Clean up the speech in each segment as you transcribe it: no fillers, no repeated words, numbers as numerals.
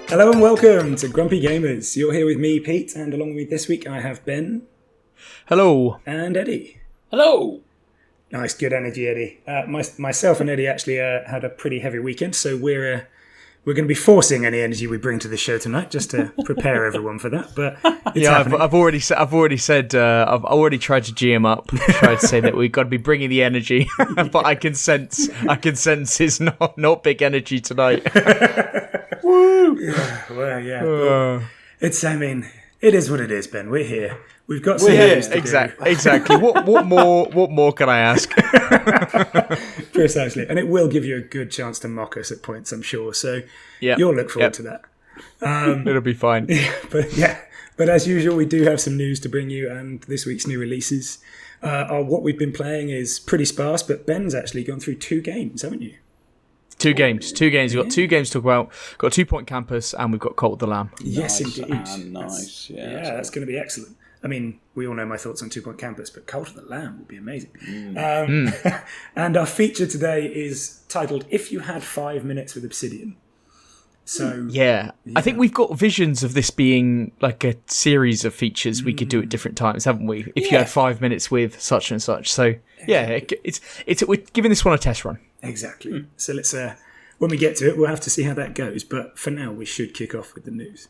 Hello and welcome to Grumpy Gamers. You're here with me, Pete, and along with me this week I have Ben. Hello. And Eddie. Hello. Nice, good energy, Eddie. Myself and Eddie actually had a pretty heavy weekend, so we're going to be forcing any energy we bring to the show tonight, just to prepare everyone for that. But it's happening. I've already said I've already tried to G him up, tried to say that we've got to be bringing the energy, but I can sense it's not big energy tonight. Woo! Yeah, well, yeah. It is what it is, Ben. We're here. We've got some news to do. Exactly. What more can I ask? Precisely. And it will give you a good chance to mock us at points, I'm sure. So you'll look forward to that. It'll be fine. But as usual, we do have some news to bring you, and this week's new releases what we've been playing is pretty sparse, but Ben's actually gone through 2 games, haven't you? Two games. We've got 2 games to talk about. We've got 2 Point Campus, and we've got Cult of the Lamb. Yes, indeed. Nice. That's going to be excellent. I mean, we all know my thoughts on 2 Point Campus, but Cult of the Lamb would be amazing. And our feature today is titled "If You Had 5 Minutes with Obsidian." So yeah, I think we've got visions of this being like a series of features we could do at different times, haven't we? If you had 5 minutes with such and such. So it's we're giving this one a test run. Exactly. So let's when we get to it, we'll have to see how that goes. But for now, we should kick off with the news.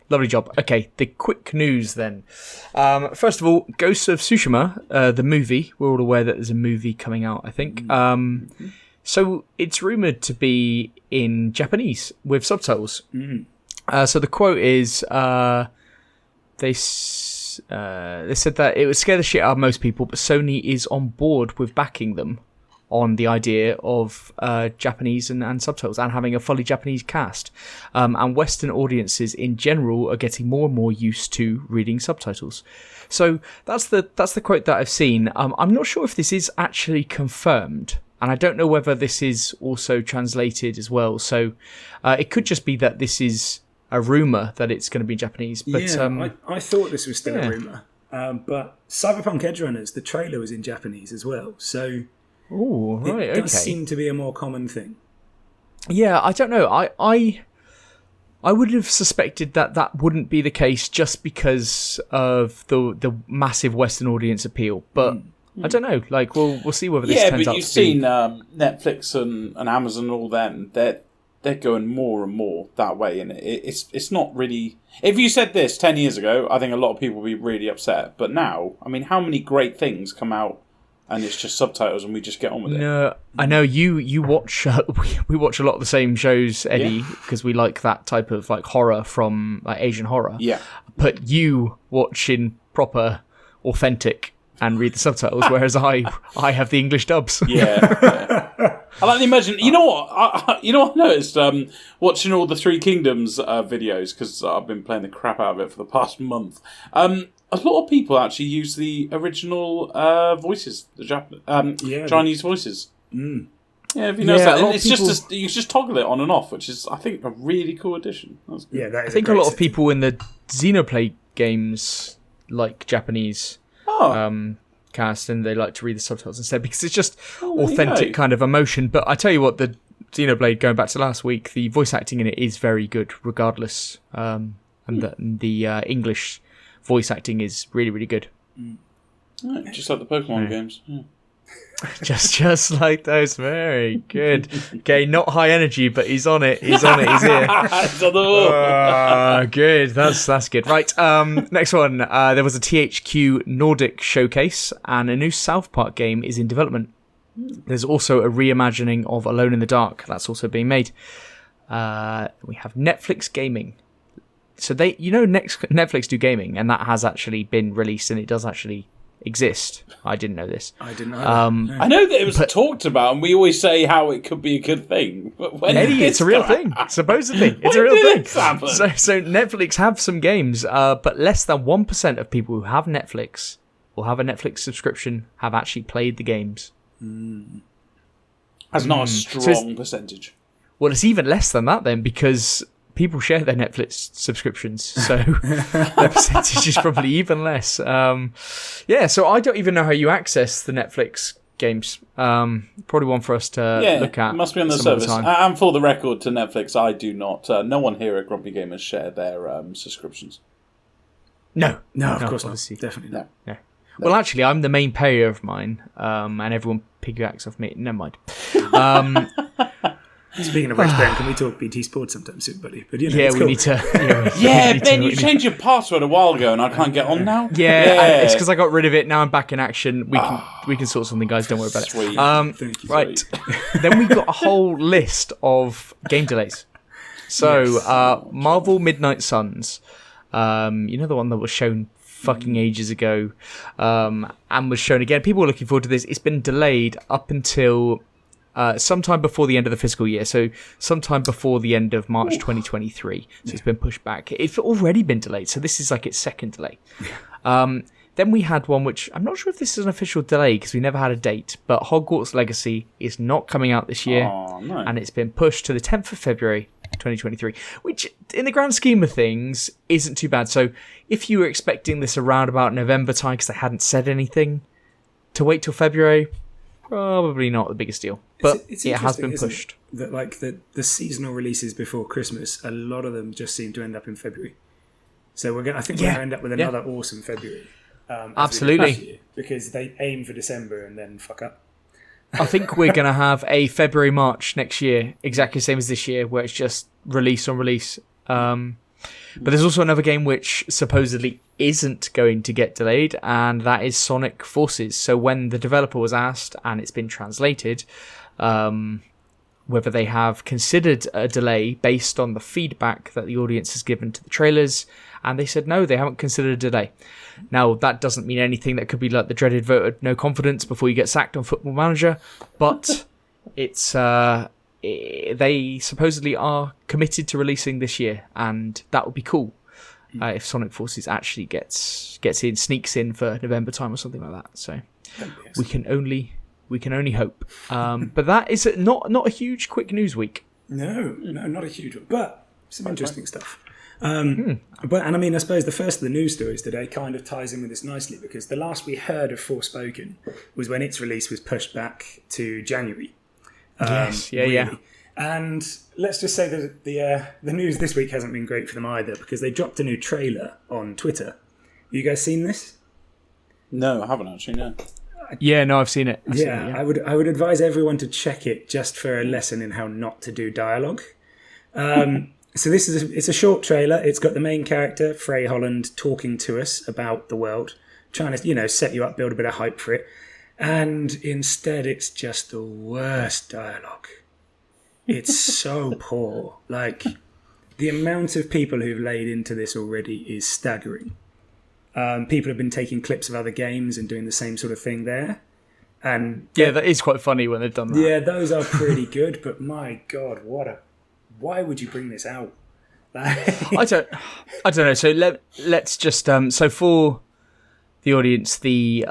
Lovely job. Okay, the quick news then. First of all, Ghost of Tsushima, the movie. We're all aware that there's a movie coming out, I think. So it's rumoured to be in Japanese with subtitles. So the quote is, they said that it would scare the shit out of most people, but Sony is on board with backing them on the idea of Japanese and subtitles and having a fully Japanese cast. And Western audiences in general are getting more and more used to reading subtitles. So that's the quote that I've seen. I'm not sure if this is actually confirmed, and I don't know whether this is also translated as well. So it could just be that this is a rumour that it's going to be Japanese. But I thought this was still a rumour. But Cyberpunk Edgerunners, the trailer was in Japanese as well. So it does seem to be a more common thing. Yeah, I don't know. I would have suspected that wouldn't be the case just because of the massive Western audience appeal. But I don't know. Like, we'll see whether this turns out to be... Yeah, but you've seen Netflix and Amazon and all them. They're going more and more that way, and it's not really... If you said this 10 years ago, I think a lot of people would be really upset. But now, I mean, how many great things come out and it's just subtitles and we just get on with it? No, I know you watch... we watch a lot of the same shows, Eddie, because we like that type of like horror from like Asian horror. Yeah. But you watch in proper, authentic and read the subtitles, whereas I have the English dubs. Yeah. I like to imagine. You know what? I noticed watching all the Three Kingdoms videos, because I've been playing the crap out of it for the past month. A lot of people actually use the original voices, the Chinese voices. Yeah, if you notice that, and it's just you just toggle it on and off, which is I think a really cool addition. That's good. Yeah, that is I think a lot of people in the Xenoblade games like Japanese. Cast, and they like to read the subtitles instead because it's just authentic kind of emotion. But I tell you what, the Xenoblade, going back to last week, the voice acting in it is very good regardless, and the English voice acting is really, really good. Right, just like the Pokemon games. Yeah. just like those. Very good. Okay, not high energy, but he's on it. He's here. It's on the wall. Good. That's good. Right. Next one. There was a THQ Nordic showcase, and a new South Park game is in development. There's also a reimagining of Alone in the Dark that's also being made. We have Netflix gaming. So Netflix do gaming, and that has actually been released, and it does actually exist. I didn't know this. I didn't know. I know that it was talked about, and we always say how it could be a good thing. But Eddie, it's a real thing. Supposedly, it's a real thing. So Netflix have some games, but less than 1% of people who have Netflix or have a Netflix subscription have actually played the games. That's not a strong percentage. Well, it's even less than that then, because people share their Netflix subscriptions, so the percentage is probably even less. So I don't even know how you access the Netflix games. Probably one for us to look at. It must be on the service. And for the record, to Netflix, I do not. No one here at Grumpy Gamers share their subscriptions. No, of course obviously. not. Definitely not. No. Well, actually, I'm the main payer of mine, and everyone piggybacks off me. Never mind. Speaking of which, Ben, can we talk BT Sports sometime soon, buddy? But we cool. need to. Ben, you changed your password a while ago, and I can't get on now. Yeah. It's because I got rid of it. Now I'm back in action. We can sort something, guys. Don't worry about Sweet. it. Right. Then we got a whole list of game delays. So, Marvel Midnight Suns. The one that was shown fucking ages ago, and was shown again. People were looking forward to this. It's been delayed up until sometime before the end of the fiscal year, so sometime before the end of March 2023. So it's been pushed back. It's already been delayed, so this is like its second delay. Then we had one which I'm not sure if this is an official delay because we never had a date, but Hogwarts Legacy is not coming out this year, and it's been pushed to the 10th of February 2023, which in the grand scheme of things isn't too bad. So if you were expecting this around about November time because they hadn't said anything, to wait till February, probably not the biggest deal. But it has been pushed. That like the seasonal releases before Christmas, a lot of them just seem to end up in February. So I think we're going to end up with another awesome February. Absolutely, because they aim for December and then fuck up. I think we're going to have a February-March next year, exactly the same as this year, where it's just release on release. But there's also another game which supposedly isn't going to get delayed, and that is Sonic Forces. So when the developer was asked, and it's been translated, whether they have considered a delay based on the feedback that the audience has given to the trailers, and they said no, they haven't considered a delay. Now, that doesn't mean anything. That could be like the dreaded vote of no confidence before you get sacked on Football Manager, but it's they supposedly are committed to releasing this year, and that would be cool if Sonic Forces actually sneaks in for November time or something like that. So we can only hope. But that is not a huge quick news week. No, not a huge one, but some interesting stuff. But I suppose the first of the news stories today kind of ties in with this nicely, because the last we heard of Forspoken was when its release was pushed back to January. Yeah. And let's just say that the news this week hasn't been great for them either, because they dropped a new trailer on Twitter. You guys seen this? No, I haven't actually. No. Yeah, no, I've seen it. I would advise everyone to check it just for a lesson in how not to do dialogue. So it's a short trailer. It's got the main character, Frey Holland, talking to us about the world, trying to, set you up, build a bit of hype for it. And instead, it's just the worst dialogue. It's so poor. Like, the amount of people who've laid into this already is staggering. People have been taking clips of other games and doing the same sort of thing there. And that is quite funny when they've done that. Yeah, those are pretty good, but my God, why would you bring this out? I don't know. So let's just so for the audience, the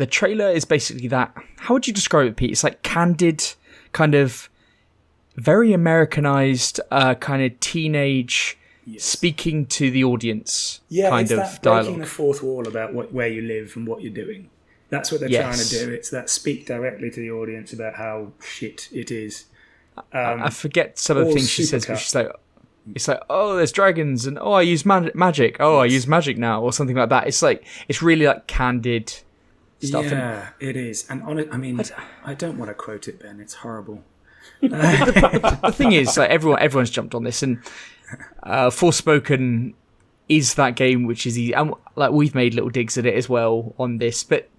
trailer is basically that. How would you describe it, Pete? It's like candid, kind of very Americanized, kind of teenage speaking to the audience. Yeah, kind it's of that dialogue. breaking the fourth wall about where you live and what you're doing. That's what they're trying to do. It's that speak directly to the audience about how shit it is. I forget some of the things she says, but she's like, it's like, oh, there's dragons, and oh, I use magic. Oh, I use magic now, or something like that. It's like, it's really like candid stuff. Yeah, it is. And I don't want to quote it, Ben. It's horrible. The thing is, like, everyone's jumped on this, and Forspoken is that game which is easy, and like we've made little digs at it as well on this, but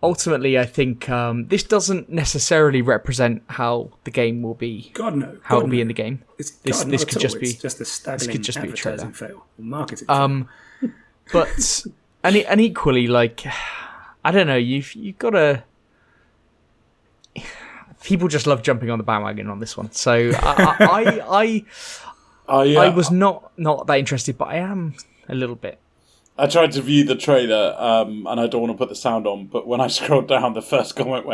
ultimately, I think this doesn't necessarily represent how the game will be. God no. How it will be in the game. This could just be a staggering advertising fail, marketing fail. But and equally, like, I don't know, you've got to. People just love jumping on the bandwagon on this one, so I was not that interested, but I am a little bit. I tried to view the trailer, and I don't want to put the sound on, but when I scrolled down, the first comment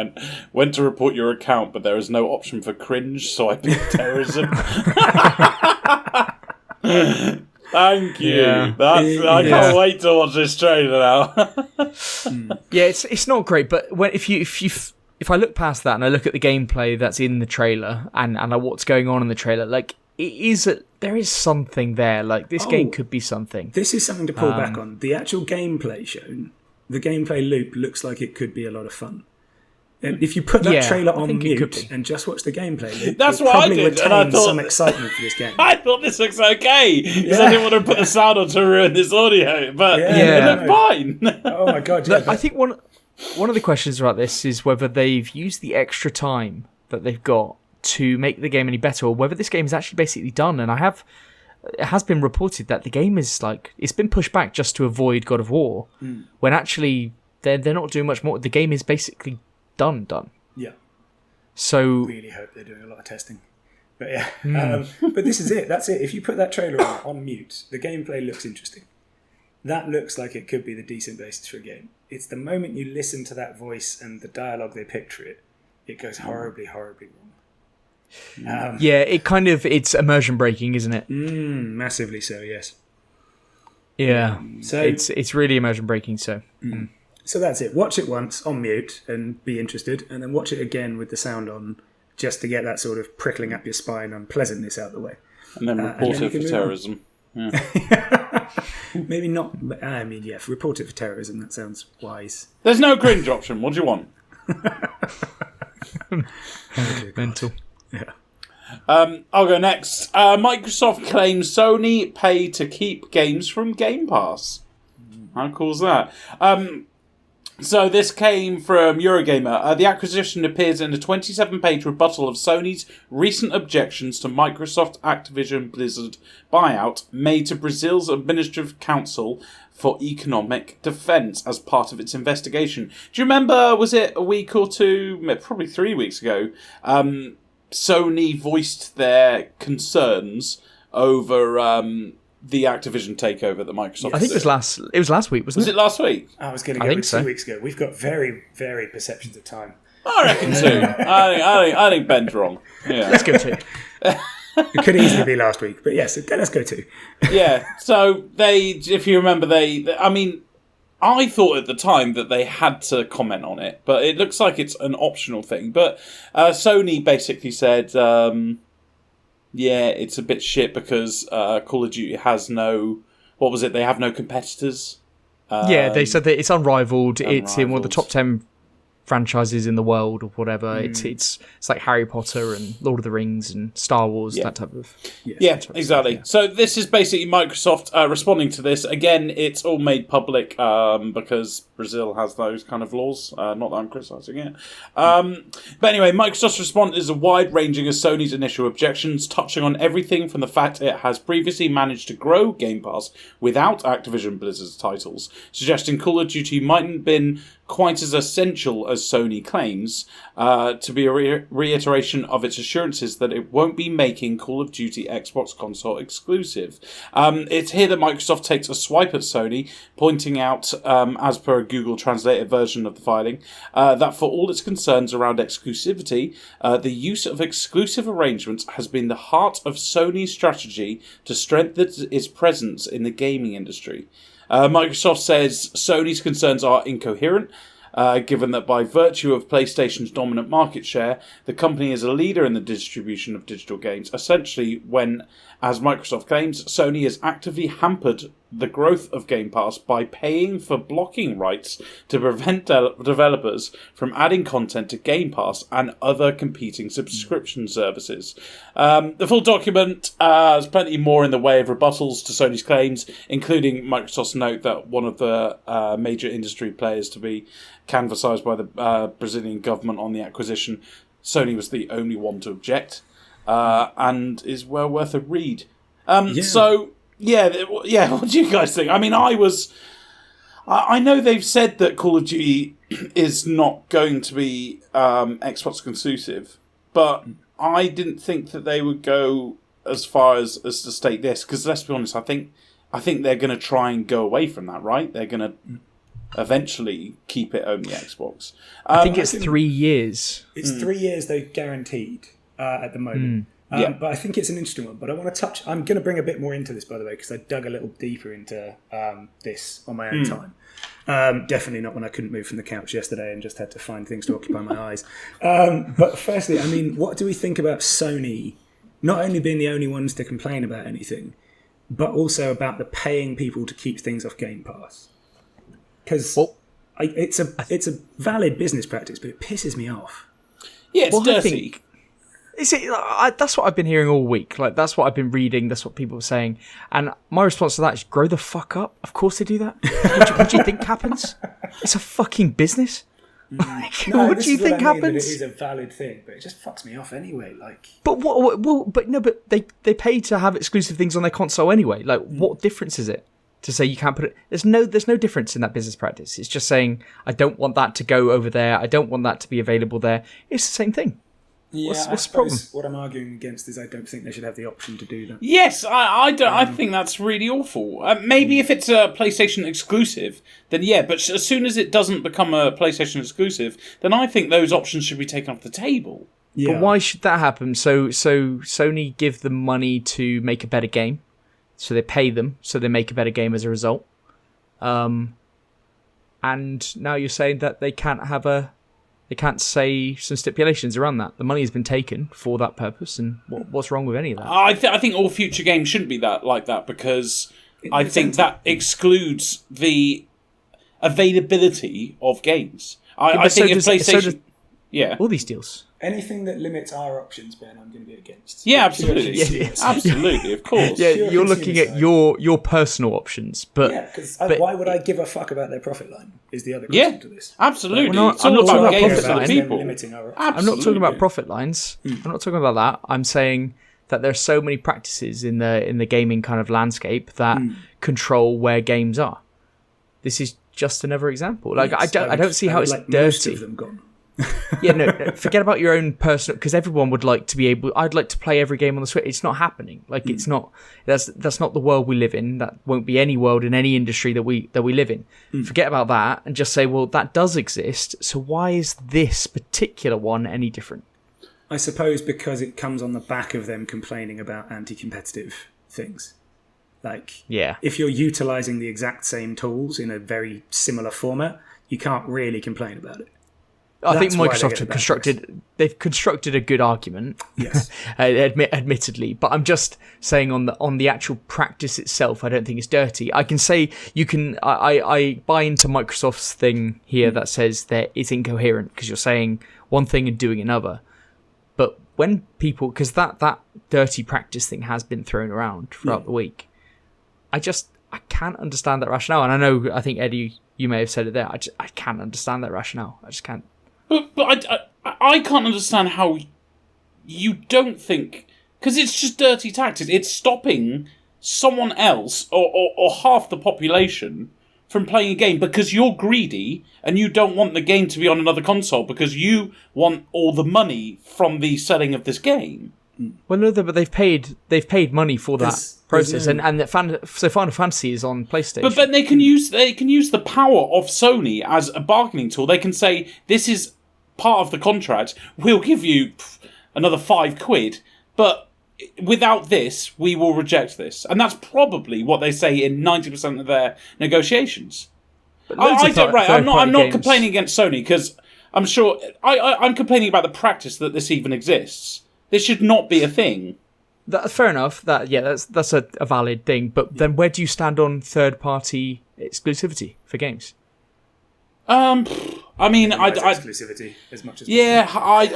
went to report your account, but there is no option for cringe, so I picked terrorism. Thank you. Yeah. I can't wait to watch this trailer now. Yeah, it's not great, but if I look past that and I look at the gameplay that's in the trailer and what's going on in the trailer, like there is something there. Like this game could be something. This is something to pull back on. The actual gameplay shown, the gameplay loop looks like it could be a lot of fun. And if you put that trailer on mute and just watch the gameplay loop, that's you'll what I probably did, retain and I thought some excitement for this game. I thought this looks okay because I didn't want to put the sound on to ruin this audio, but it looked fine. Oh my god! Yeah, Look, I think one of the questions about this is whether they've used the extra time that they've got to make the game any better, or whether this game is actually basically done. And it has been reported that the game is it's been pushed back just to avoid God of War, when actually they're not doing much more. The game is basically done. Yeah. So really hope they're doing a lot of testing. But yeah, but this is it. That's it. If you put that trailer on mute, the gameplay looks interesting. That looks like it could be the decent basis for a game. It's the moment you listen to that voice and the dialogue they picked for it, it goes horribly, horribly wrong. It's immersion breaking, isn't it? Massively so, yes. Yeah. So it's really immersion breaking. So. So that's it. Watch it once on mute and be interested, and then watch it again with the sound on, just to get that sort of prickling up your spine unpleasantness out of the way. And then report it for terrorism. Yeah. Maybe not. I mean, yeah, report it for terrorism. That sounds wise. There's no cringe option. What do you want? Mental. Yeah. I'll go next. Microsoft claims Sony pay to keep games from Game Pass. How cool is that? So this came from Eurogamer. The acquisition appears in a 27-page rebuttal of Sony's recent objections to Microsoft Activision Blizzard buyout made to Brazil's Administrative Council for Economic Defense as part of its investigation. Do you remember, was it a week or two, probably 3 weeks ago, Sony voiced their concerns over the Activision takeover that Microsoft I think it was last week, wasn't it? Was it last week? I was going to go with 2 weeks ago. We've got very, very perceptions of time. I reckon 2. I think Ben's wrong. Yeah. Let's go 2. It could easily be last week, but yes, let's go 2. Yeah, so if you remember, I thought at the time that they had to comment on it, but it looks like it's an optional thing. But Sony basically said, it's a bit shit because Call of Duty has no... What was it? They have no competitors. They said that it's unrivaled. It's in one of the top 10 franchises in the world or whatever. It's like Harry Potter and Lord of the Rings and Star Wars, that type of... Yeah, exactly. So this is basically Microsoft responding to this. Again, it's all made public because Brazil has those kind of laws. Not that I'm criticising it. But anyway, Microsoft's response is a wide-ranging of Sony's initial objections, touching on everything from the fact it has previously managed to grow Game Pass without Activision Blizzard's titles, suggesting Call of Duty mightn't have been quite as essential as Sony claims, to be a reiteration of its assurances that it won't be making Call of Duty Xbox console exclusive. It's here that Microsoft takes a swipe at Sony, pointing out, as per a Google translated version of the filing, that for all its concerns around exclusivity, the use of exclusive arrangements has been the heart of Sony's strategy to strengthen its presence in the gaming industry. Microsoft says Sony's concerns are incoherent, given that by virtue of PlayStation's dominant market share, the company is a leader in the distribution of digital games, essentially when, as Microsoft claims, Sony has actively hampered the growth of Game Pass by paying for blocking rights to prevent developers from adding content to Game Pass and other competing subscription services. The full document has plenty more in the way of rebuttals to Sony's claims, including Microsoft's note that one of the major industry players to be canvassed by the Brazilian government on the acquisition, Sony was the only one to object, and is well worth a read. So... Yeah, what do you guys think? I mean, I know they've said that Call of Duty is not going to be Xbox exclusive, but I didn't think that they would go as far as to state this, because let's be honest, I think they're going to try and go away from that, right? They're going to eventually keep it only Xbox. I think it's 3 years. It's 3 years they've guaranteed at the moment. But I think it's an interesting one. But I want to touch... I'm going to bring a bit more into this, by the way, because I dug a little deeper into this on my own time. Definitely not when I couldn't move from the couch yesterday and just had to find things to occupy my eyes. But firstly, I mean, what do we think about Sony not only being the only ones to complain about anything, but also about the paying people to keep things off Game Pass? Because it's a valid business practice, but it pisses me off. Yeah, it's dirty. That's what I've been hearing all week. Like, that's what I've been reading. That's what people are saying. And my response to that is, grow the fuck up. Of course they do that. What do you think happens? It's a fucking business. Like, No, what this do you is what think I mean, that happens? it is a valid thing, but it just fucks me off anyway. Like, But what? Well, but they pay to have exclusive things on their console anyway. Like, what difference is it to say you can't put it? There's no difference in that business practice. It's just saying I don't want that to go over there. I don't want that to be available there. It's the same thing. yeah, What's the problem? What I'm arguing against is I don't think they should have the option to do that. Yes, I don't. I think that's really awful. Maybe if it's a PlayStation exclusive, then yeah. But as soon as it doesn't become a PlayStation exclusive, then I think those options should be taken off the table. Yeah. But why should that happen? So Sony give them money to make a better game, so they pay them, so they make a better game as a result. And now you're saying that they can't say some stipulations around that. The money has been taken for that purpose, and what's wrong with any of that? I think all future games shouldn't be like that because I think that excludes the availability of games. I think if PlayStation, all these deals. Anything that limits our options, Ben, I'm going to be against. Yeah, absolutely, Yes. absolutely, of course. Yeah, Pure you're looking at consumer your personal options, but Yeah, because why would I give a fuck about their profit line? Is the other Yeah, question to this. absolutely. Well, no, it's I'm all not talking about about games profit for the line. people. Limiting our options. I'm not talking about Absolutely. profit lines. I'm not talking about that. I'm saying that there's so many practices in the gaming kind of landscape that control where games are. This is just another example. Like Yes, I don't see how it's like most dirty. of them gone. Yeah, no, forget about your own personal, because everyone would like to be able. I'd like to play every game on the Switch. It's not happening. Like it's not. That's not the world we live in. That won't be any world in any industry that we live in. Forget about that and just say, well, that does exist. So why is this particular one any different? I suppose because it comes on the back of them complaining about anti-competitive things. Like, Yeah. if you're utilising the exact same tools in a very similar format, you can't really complain about it. I think That's why they Microsoft get have the bad they've constructed a good argument. Yes. Admittedly, but I'm just saying on the actual practice itself, I don't think it's dirty. I can say I buy into Microsoft's thing here that says that it's incoherent because you're saying one thing and doing another. But when people, because that dirty practice thing has been thrown around throughout the week, I can't understand that rationale. And I think Eddie, you may have said it there. I can't understand that rationale. I just can't. But I can't understand how you don't think, because it's just dirty tactics. It's stopping someone else or half the population from playing a game because you're greedy and you don't want the game to be on another console because you want all the money from the selling of this game. Well, no, but they've paid money for that process, no- and so Final Fantasy is on PlayStation. But they can use the power of Sony as a bargaining tool. They can say, this is part of the contract. We'll give you another £5, but without this, we will reject this. And that's probably what they say in 90% of their negotiations. I'm not complaining against Sony because I'm sure I'm complaining about the practice that this even exists. This should not be a thing. That's fair enough. That's a valid thing. But then, where do you stand on third-party exclusivity for games? I mean, exclusivity as much as yeah, I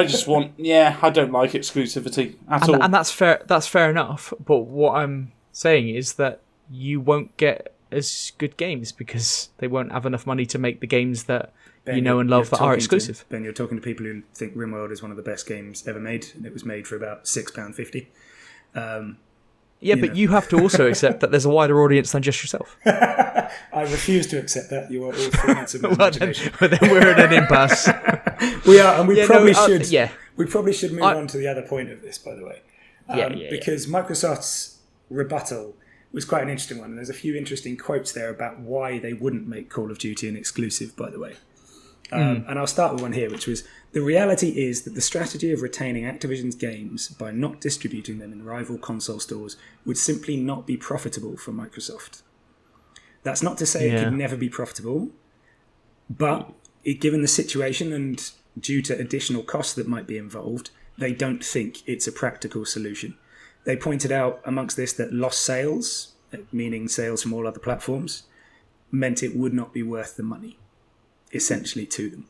just want, I don't like exclusivity at all. And that's fair. That's fair enough. But what I'm saying is that you won't get as good games because they won't have enough money to make the games that Ben, you know and love that are exclusive. Ben, you're talking to people who think RimWorld is one of the best games ever made, and it was made for about £6.50. But you have to also accept that there's a wider audience than just yourself. I refuse to accept that. You are all figments of my imagination. But then we're in an impasse. We are, and we probably should. Yeah. We probably should move on to the other point of this, by the way. Because Microsoft's rebuttal was quite an interesting one, and there's a few interesting quotes there about why they wouldn't make Call of Duty an exclusive, by the way. And I'll start with one here, which was, the reality is that the strategy of retaining Activision's games by not distributing them in rival console stores would simply not be profitable for Microsoft. That's not to say it could never be profitable, but given the situation and due to additional costs that might be involved, they don't think it's a practical solution. They pointed out amongst this that lost sales, meaning sales from all other platforms, meant it would not be worth the money, essentially, to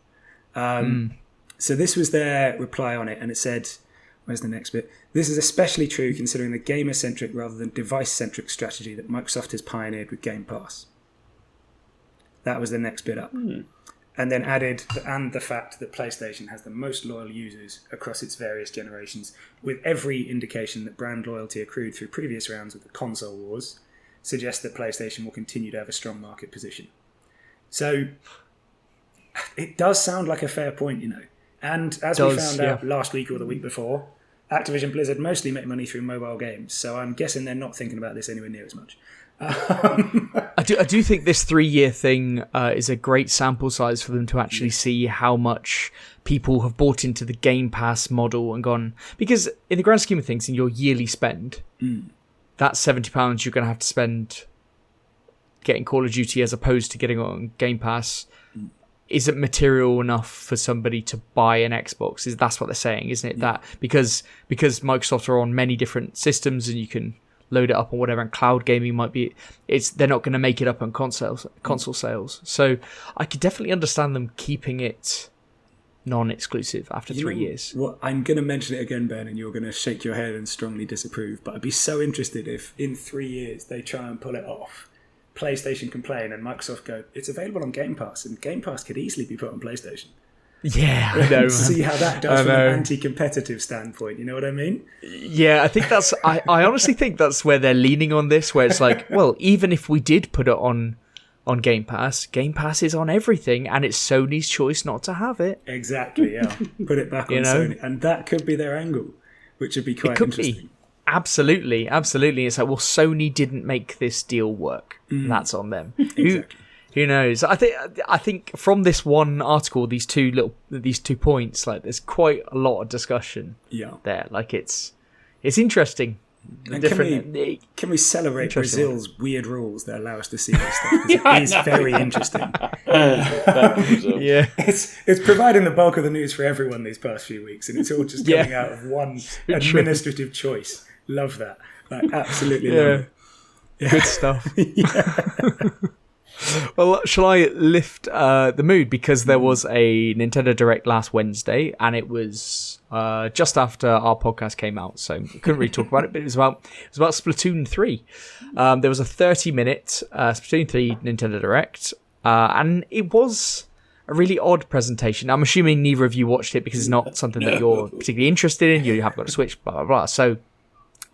them. So this was their reply on it, and it said, where's the next bit? This is especially true considering the gamer-centric rather than device-centric strategy that Microsoft has pioneered with Game Pass. That was the next bit up. And then added, and the fact that PlayStation has the most loyal users across its various generations, with every indication that brand loyalty accrued through previous rounds of the console wars, suggests that PlayStation will continue to have a strong market position. So it does sound like a fair point, And as we found out last week or the week before, Activision Blizzard mostly make money through mobile games, so I'm guessing they're not thinking about this anywhere near as much. I do think this 3-year thing is a great sample size for them to actually see how much people have bought into the Game Pass model and gone, because in the grand scheme of things, in your yearly spend, that £70 you're going to have to spend getting Call of Duty as opposed to getting it on Game Pass isn't material enough for somebody to buy an Xbox. That's what they're saying, isn't it? That because Microsoft are on many different systems and you can load it up on whatever, and cloud gaming might be, they're not going to make it up on console sales. So I could definitely understand them keeping it non-exclusive after 3 years. Well, I'm going to mention it again, Ben, and you're going to shake your head and strongly disapprove, but I'd be so interested if in 3 years they try and pull it off. PlayStation complain and Microsoft go, it's available on Game Pass, and Game Pass could easily be put on PlayStation. Yeah, I know. See how that does from an anti-competitive standpoint, you know what I mean? Yeah, I think that's, I honestly think that's where they're leaning on this, where it's like, well, even if we did put it on Game Pass is on everything, and it's Sony's choice not to have it. Exactly, yeah. Put it back on Sony. And that could be their angle, which would be quite interesting. Absolutely. It's like, well, Sony didn't make this deal work. That's on them. Exactly. Who knows? I think from this one article, these 2 points, like there's quite a lot of discussion there. Like it's interesting. And can we celebrate Brazil's weird rules that allow us to see this stuff? Because it is very interesting. Yeah, it's providing the bulk of the news for everyone these past few weeks, and it's all just coming out of one administrative choice. Love that. Like, absolutely love it. Yeah. Good stuff. Well, shall I lift the mood? Because there was a Nintendo Direct last Wednesday, and it was just after our podcast came out, so I couldn't really talk about it. But it was about Splatoon 3. There was a 30-minute Splatoon 3 Nintendo Direct, and it was a really odd presentation. I'm assuming neither of you watched it because it's not something that you're particularly interested in. You haven't got a Switch, blah blah blah. So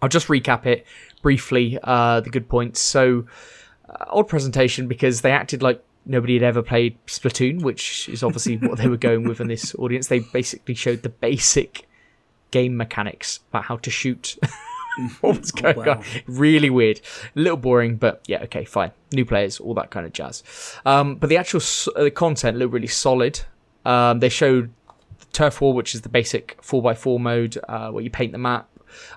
I'll just recap it briefly. The good points. So. Odd presentation because they acted like nobody had ever played Splatoon, which is obviously what they were going with in this audience. They basically showed the basic game mechanics about how to shoot. What was going on? Really weird. A little boring, but yeah, okay, fine. New players, all that kind of jazz. But the actual content looked really solid. They showed Turf War, which is the basic 4x4 mode where you paint the map.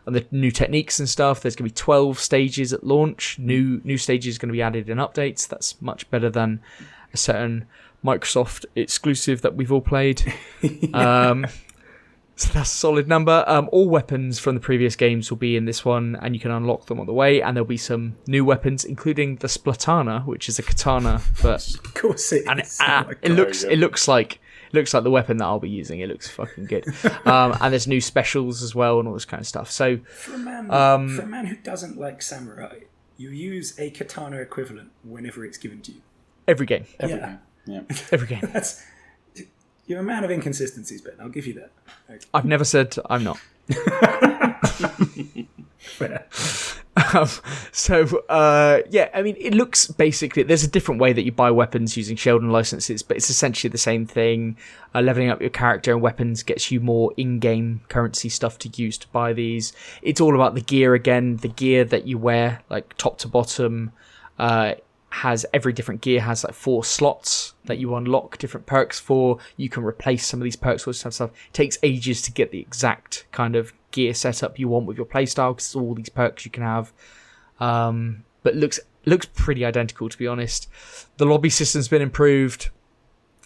And the new techniques and stuff. There's going to be 12 stages at launch. New stages going to be added in updates. That's much better than a certain Microsoft exclusive that we've all played. So that's a solid number. All weapons from the previous games will be in this one, and you can unlock them on the way. And there'll be some new weapons, including the Splatana, which is a katana. But of course it is. And it looks like the weapon that I'll be using. It looks fucking good. And there's new specials as well and all this kind of stuff. So for a man who doesn't like samurai, you use a katana equivalent whenever it's given to you. Every game. Yeah. Every game. You're a man of inconsistencies, Ben. I'll give you that. Okay. I've never said I'm not. Fair. I mean, it looks basically, there's a different way that you buy weapons using Sheldon licenses, but it's essentially the same thing. Leveling up your character and weapons gets you more in-game currency stuff to use to buy these. It's all about the gear again, the gear that you wear, like top to bottom, has every different gear has like 4 slots that you unlock different perks for. You can replace some of these perks with stuff. It takes ages to get the exact kind of gear setup you want with your playstyle because all these perks you can have. But looks pretty identical, to be honest. The lobby system's been improved.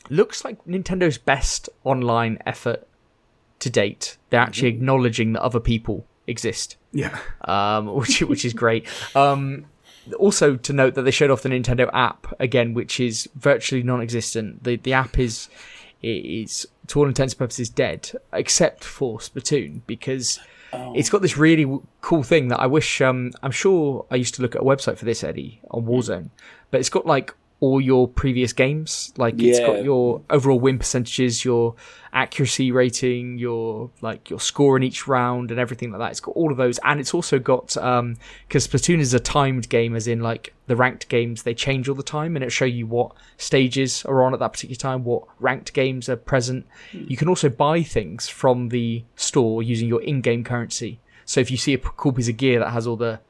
Looks like Nintendo's best online effort to date. They're actually acknowledging that other people exist. Yeah. Which is great. Also to note that they showed off the Nintendo app again, which is virtually non-existent. The app is to all intents and purposes dead, except for Splatoon, because it's got this really cool thing that I wish. I'm sure I used to look at a website for this, Eddie, on Warzone, but it's got like all your previous games, like it's got your overall win percentages, your accuracy rating, your score in each round and everything like that. It's got all of those, and it's also got because Splatoon is a timed game, as in like the ranked games, they change all the time, and it'll show you what stages are on at that particular time, what ranked games are present. You can also buy things from the store using your in-game currency. So if you see a cool piece of gear that has all the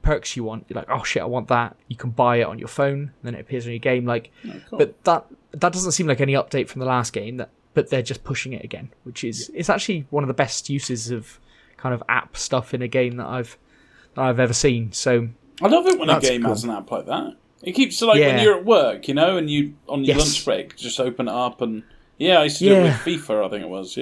perks you want, you're like, oh shit, I want that. You can buy it on your phone, and then it appears on your game. Cool. But that doesn't seem like any update from the last game. But they're just pushing it again, which is it's actually one of the best uses of kind of app stuff in a game that I've ever seen. So I love it when a game has an app like that. It keeps when you're at work, and you on your lunch break just open it up, and I used to do it with FIFA. I think it was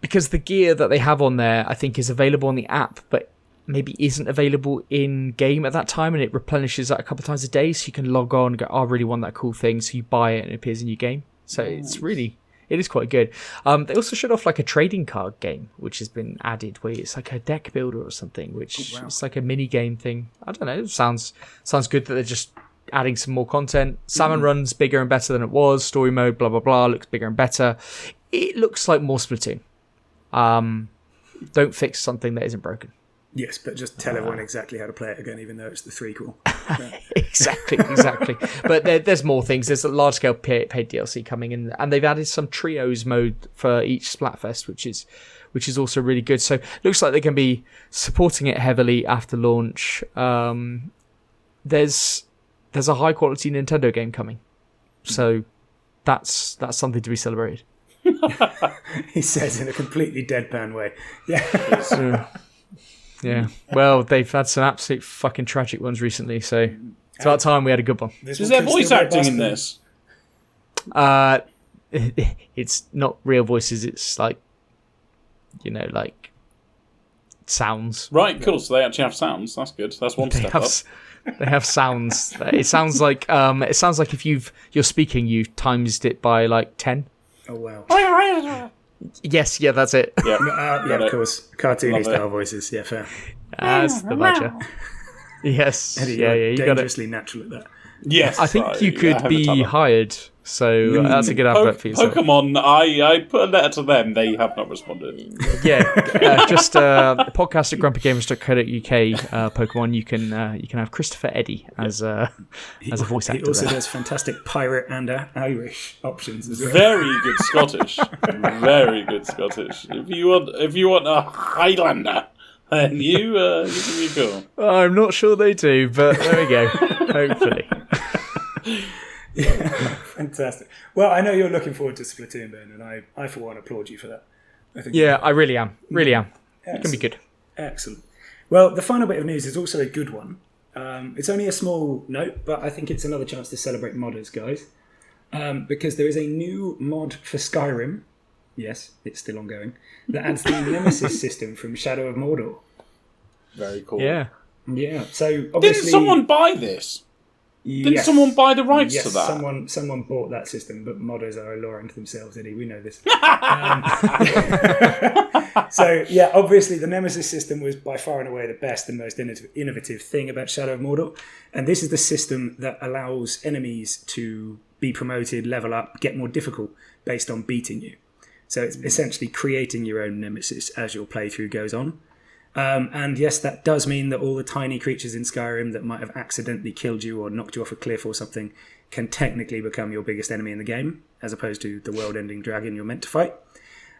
because the gear that they have on there, I think, is available on the app, but maybe isn't available in game at that time, and it replenishes that a couple of times a day, so you can log on and go, I really want that cool thing, so you buy it and it appears in your game. So it is quite good. They also showed off like a trading card game, which has been added, where it's like a deck builder or something, which is like a mini game thing. I don't know, it sounds good that they're just adding some more content. Salmon Run's bigger and better than it was. Story mode, blah blah blah, looks bigger and better. It looks like more Splatoon. Don't fix something that isn't broken. Yes, but just tell everyone exactly how to play it again, even though it's the threequel. Yeah. Exactly. But there's more things. There's a large-scale paid DLC coming in, and they've added some trios mode for each Splatfest, which is also really good. So looks like they can be supporting it heavily after launch. There's a high-quality Nintendo game coming, so that's something to be celebrated. He says in a completely deadpan way. Yeah. Yeah, well, they've had some absolute fucking tragic ones recently, so it's about time we had a good one. Is there voice acting in this? It's not real voices, it's like, like sounds. Right, cool, so they actually have sounds, that's good. That's one step up. They have sounds. It sounds like if you're speaking, you times it by like 10. Oh, wow. Yes, yeah, that's it. Yeah, of course. Cartoony style voices. Yeah, fair. That's the badger. Yes. Eddie, yeah, you got it. Dangerously natural at that. Yes. I think you could be hired, so that's a good advert for yourself. Pokemon, I put a letter to them, they have not responded. Yeah, just podcast at grumpygamers.co.uk, Pokemon, you can have Christopher Eddy as a voice actor. He also does fantastic pirate and Irish options as well. Very good Scottish. Very good Scottish. If you want a Highlander, then you can be cool. I'm not sure they do, but there we go. Hopefully. Yeah, fantastic. Well, I know you're looking forward to Splatoon, Ben, and I for one applaud you for that. I really am. Really am. It can be good. Excellent. Well, the final bit of news is also a good one. It's only a small note, but I think it's another chance to celebrate modders, guys. Because there is a new mod for Skyrim. Yes, it's still ongoing. That adds the Nemesis system from Shadow of Mordor. Very cool. Yeah. Yeah. So obviously, didn't someone buy this? Didn't someone buy the rights to that? Someone bought that system, but modders are a law unto themselves, Eddie. We know this. So, yeah, obviously the Nemesis system was by far and away the best and most innovative thing about Shadow of Mordor. And this is the system that allows enemies to be promoted, level up, get more difficult based on beating you. So it's essentially creating your own Nemesis as your playthrough goes on. And yes, that does mean that all the tiny creatures in Skyrim that might have accidentally killed you or knocked you off a cliff or something can technically become your biggest enemy in the game, as opposed to the world-ending dragon you're meant to fight.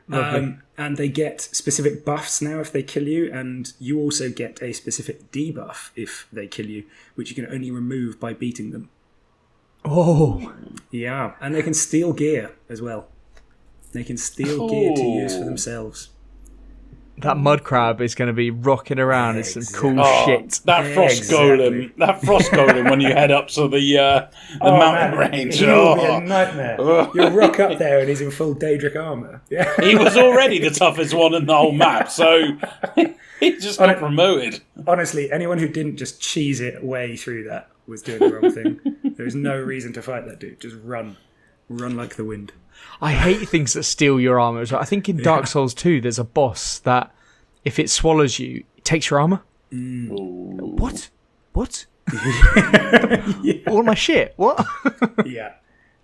And they get specific buffs now if they kill you, and you also get a specific debuff if they kill you, which you can only remove by beating them. Oh. Yeah, and they can steal gear as well. They can steal gear to use for themselves. That mud crab is going to be rocking around in some cool shit. That frost golem when you head up to the mountain range. It will be a nightmare. You'll rock up there and he's in full Daedric armour. Yeah. He was already the toughest one in the whole map, so he just got promoted. Honestly, anyone who didn't just cheese it way through that was doing the wrong thing. There is no reason to fight that dude. Just run. Run like the wind. I hate things that steal your armor. I think in Dark Souls 2, there's a boss that if it swallows you, it takes your armor. What? All my shit. What? Yeah.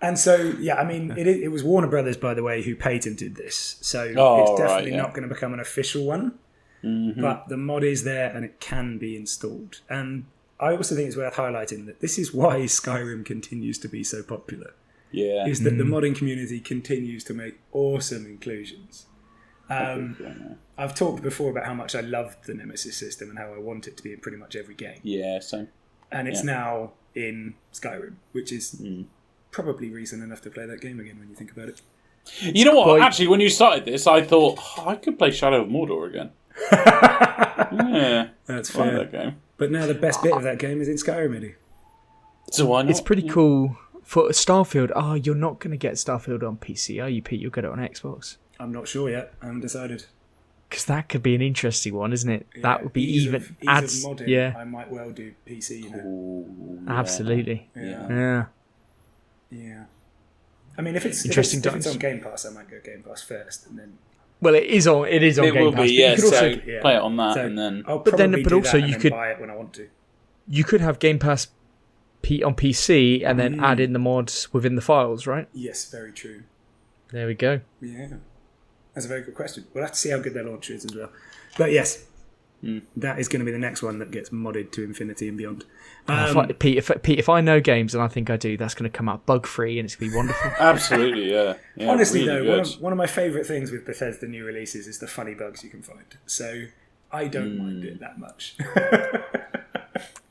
And so, I mean, it was Warner Brothers, by the way, who patented this. So it's definitely not going to become an official one. Mm-hmm. But the mod is there and it can be installed. And I also think it's worth highlighting that this is why Skyrim continues to be so popular. Yeah. Is that the modding community continues to make awesome inclusions. I've talked before about how much I loved the Nemesis system and how I want it to be in pretty much every game. Yeah, same. And it's now in Skyrim, which is probably reason enough to play that game again when you think about it. You know what? Actually, when you started this, I thought, I could play Shadow of Mordor again. Yeah. That's fair. That game. But now the best bit of that game is in Skyrim, Eddie. So why not? It's pretty cool. For Starfield, you're not going to get Starfield on PC, are you, Pete? You'll get it on Xbox. I'm not sure yet. I haven't decided. Because that could be an interesting one, isn't it? Yeah, that would be ease of modding, yeah. I might well do PC. You know? Absolutely. Yeah. I mean, if it's on Game Pass, I might go Game Pass first, and then. Well, it is on Game Pass. It will be, yeah. So play it on that, and then. But also you could buy it when I want to. You could have Game Pass on PC and then add in the mods within the files, right? Yes, very true. There we go. Yeah. That's a very good question. We'll have to see how good their launch is as well. But yes, that is going to be the next one that gets modded to infinity and beyond. Pete, if I know games, and I think I do, that's going to come out bug-free and it's going to be wonderful. Absolutely, yeah. Honestly, really though, one of my favourite things with Bethesda new releases is the funny bugs you can find. So I don't mind it that much.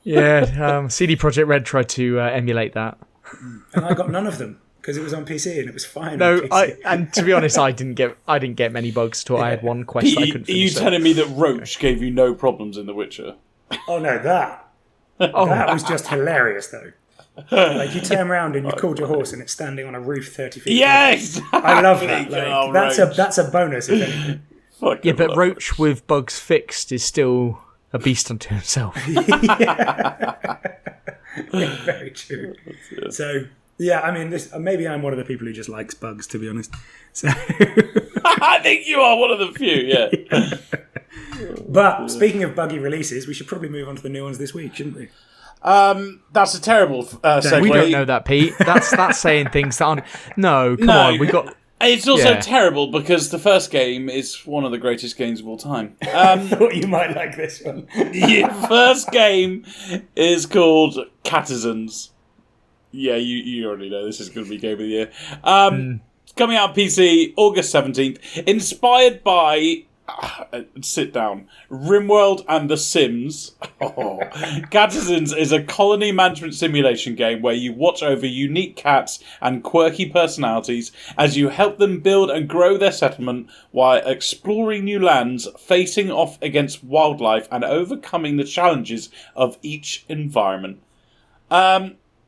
Yeah, CD Projekt Red tried to emulate that. And I got none of them. Because it was on PC and it was fine. No, and to be honest, I didn't get many bugs at all. I had one quest I couldn't finish. Are you telling me that Roach gave you no problems in The Witcher? Oh no, that was just hilarious though. Like you turn around and you called your horse and it's standing on a roof 30 feet. Yes, I love that. Like, that's a bonus if anything. Yeah, but Roach with bugs fixed is still a beast unto himself. Yeah, very true. So. Yeah, I mean, maybe I'm one of the people who just likes bugs, to be honest. So I think you are one of the few, yeah. But speaking of buggy releases, we should probably move on to the new ones this week, shouldn't we? That's a terrible segue. We don't know that, Pete. That's saying things that aren't... No, come on, we got... It's also terrible because the first game is one of the greatest games of all time. I thought you might like this one. The first game is called Catizens. Yeah, you already know this is going to be Game of the Year. Coming out on PC, August 17th. Inspired by... sit down. RimWorld and The Sims. Catizens is a colony management simulation game where you watch over unique cats and quirky personalities as you help them build and grow their settlement while exploring new lands, facing off against wildlife and overcoming the challenges of each environment.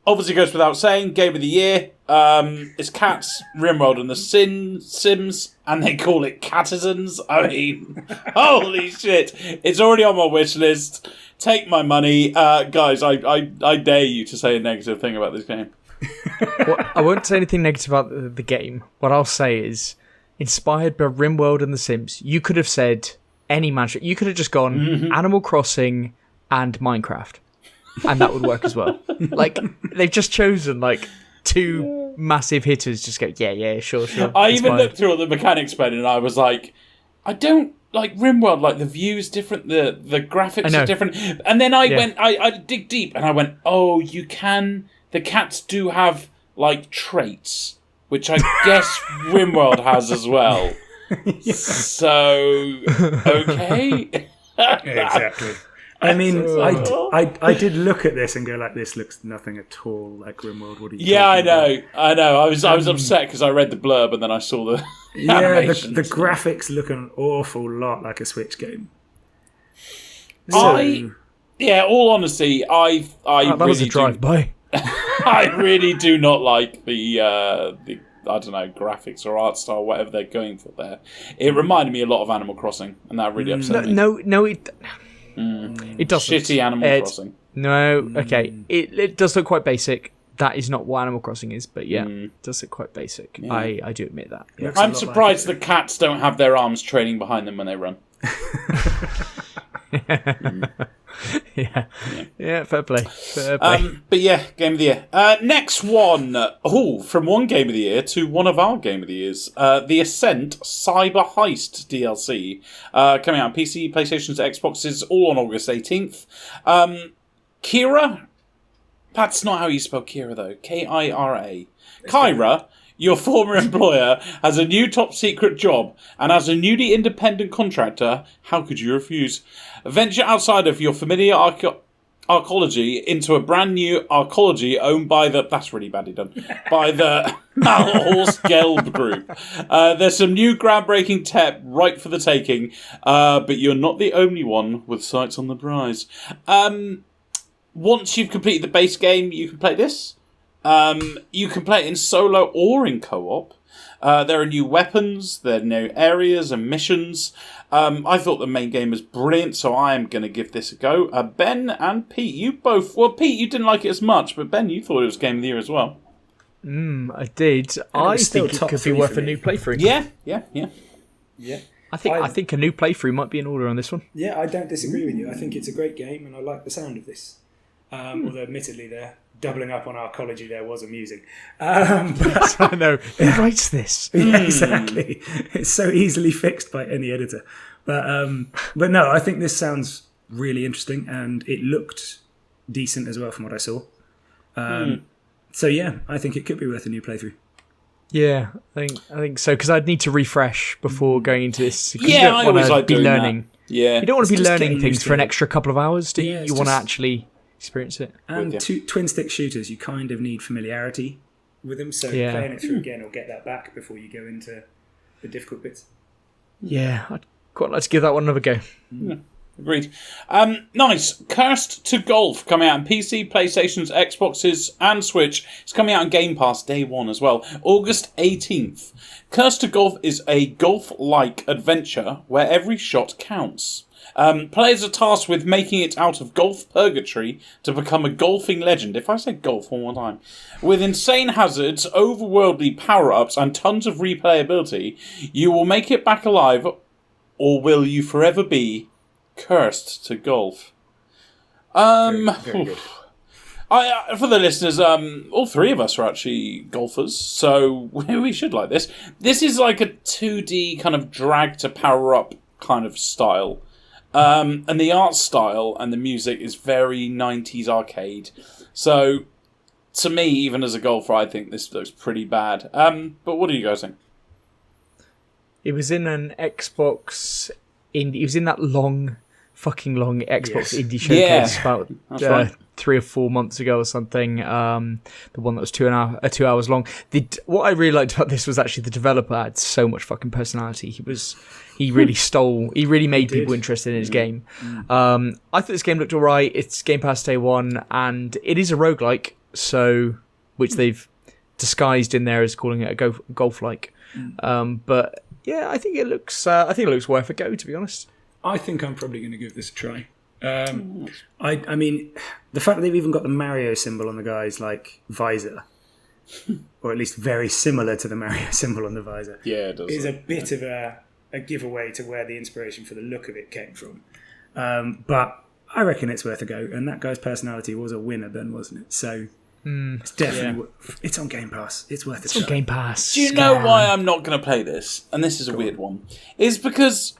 Obviously goes without saying, Game of the Year. It's Cats, RimWorld and The Sims, and they call it Catizens. I mean, holy shit. It's already on my wish list. Take my money. Guys, I dare you to say a negative thing about this game. Well, I won't say anything negative about the game. What I'll say is, inspired by RimWorld and The Sims, you could have said any magic. You could have just gone Animal Crossing and Minecraft. And that would work as well. Like, they've just chosen, like, two massive hitters. Just go, yeah, sure. I even looked through all the mechanics bed and I was like, I don't like RimWorld. Like, the view's different, the graphics are different. And then I went, I dig deep and I went, oh, the cats do have, like, traits, which I guess RimWorld has as well. So, okay. Exactly. I mean, I did look at this and go like, this looks nothing at all like RimWorld. What are you talking about? I know. I was upset because I read the blurb and then I saw the animations. The graphics look an awful lot like a Switch game. All honesty, I that was a drive-by. I really do not like the I don't know, graphics or art style, whatever they're going for there. It reminded me a lot of Animal Crossing, and that really upset me. No, it doesn't. Shitty Animal Crossing. No, okay. It does look quite basic. That is not what Animal Crossing is, but it does look quite basic. Yeah. I do admit that. Yeah. I'm surprised the cats don't have their arms trailing behind them when they run. Yeah, fair play. But yeah, Game of the Year. Next one. From one Game of the Year to one of our Game of the Years. The Ascent Cyber Heist DLC. Coming out on PC, PlayStations, Xboxes, all on August 18th. Kira? That's not how you spell Kira, though. Kira. Kyra, your former employer, has a new top-secret job, and as a newly independent contractor, how could you refuse? Venture outside of your familiar arcology into a brand new arcology owned by the... That's really badly done. By the Malhorst Gelb Group. There's some new groundbreaking tech right for the taking, but you're not the only one with sights on the prize. Once you've completed the base game, you can play this. You can play it in solo or in co-op. There are new weapons, there are new areas and missions. I thought the main game was brilliant, so I am going to give this a go. Ben and Pete, you both... Well, Pete, you didn't like it as much, but Ben, you thought it was Game of the Year as well. I did. I think it could be worth a new playthrough. Yeah. I think a new playthrough might be in order on this one. Yeah, I don't disagree with you. I think it's a great game, and I like the sound of this. Although, admittedly, doubling up on arcology there was amusing. I know. Who writes this? Yeah, exactly. It's so easily fixed by any editor. But no, I think this sounds really interesting, and it looked decent as well from what I saw. So yeah, I think it could be worth a new playthrough. Yeah, I think so, because I'd need to refresh before going into this. Yeah, I always like doing learning. That. Yeah, you don't want to be learning things for an extra couple of hours, do you? Yeah, you want to actually experience it. And twin stick shooters, you kind of need familiarity with them, so playing it through again will get that back before you go into the difficult bits. Yeah, I'd quite like to give that one another go. Yeah, agreed. Nice. Cursed to Golf coming out on PC, PlayStations, Xboxes, and Switch. It's coming out on Game Pass day one as well. August 18th. Cursed to Golf is a golf-like adventure where every shot counts. Players are tasked with making it out of golf purgatory to become a golfing legend. If I say golf one more time. With insane hazards, overworldly power-ups, and tons of replayability, you will make it back alive, or will you forever be cursed to golf? Very good. For the listeners, all three of us are actually golfers, so we should like this. This is like a 2D kind of drag to power-up kind of style. And the art style and the music is very 90s arcade. So, to me, even as a golfer, I think this looks pretty bad. But what do you guys think? It was in an Xbox... It was in that fucking long Xbox indie showcase about 3 or 4 months ago or something. The one that was 2 hours long. What I really liked about this was actually the developer had so much fucking personality. He really made people interested in his game. I thought this game looked alright. It's Game Pass day one, and it is a roguelike, which they've disguised in there as calling it a golf-like. But yeah, I think it looks worth a go, to be honest. I think I'm probably going to give this a try. I mean, the fact that they've even got the Mario symbol on the guy's visor, or at least very similar to the Mario symbol on the visor, it does is a bit of a giveaway to where the inspiration for the look of it came from. But I reckon it's worth a go, and that guy's personality was a winner then, wasn't it? So it's definitely it's on Game Pass. It's worth a try. It's on Game Pass. Do you know why I'm not going to play this? And this is a weird one. Is because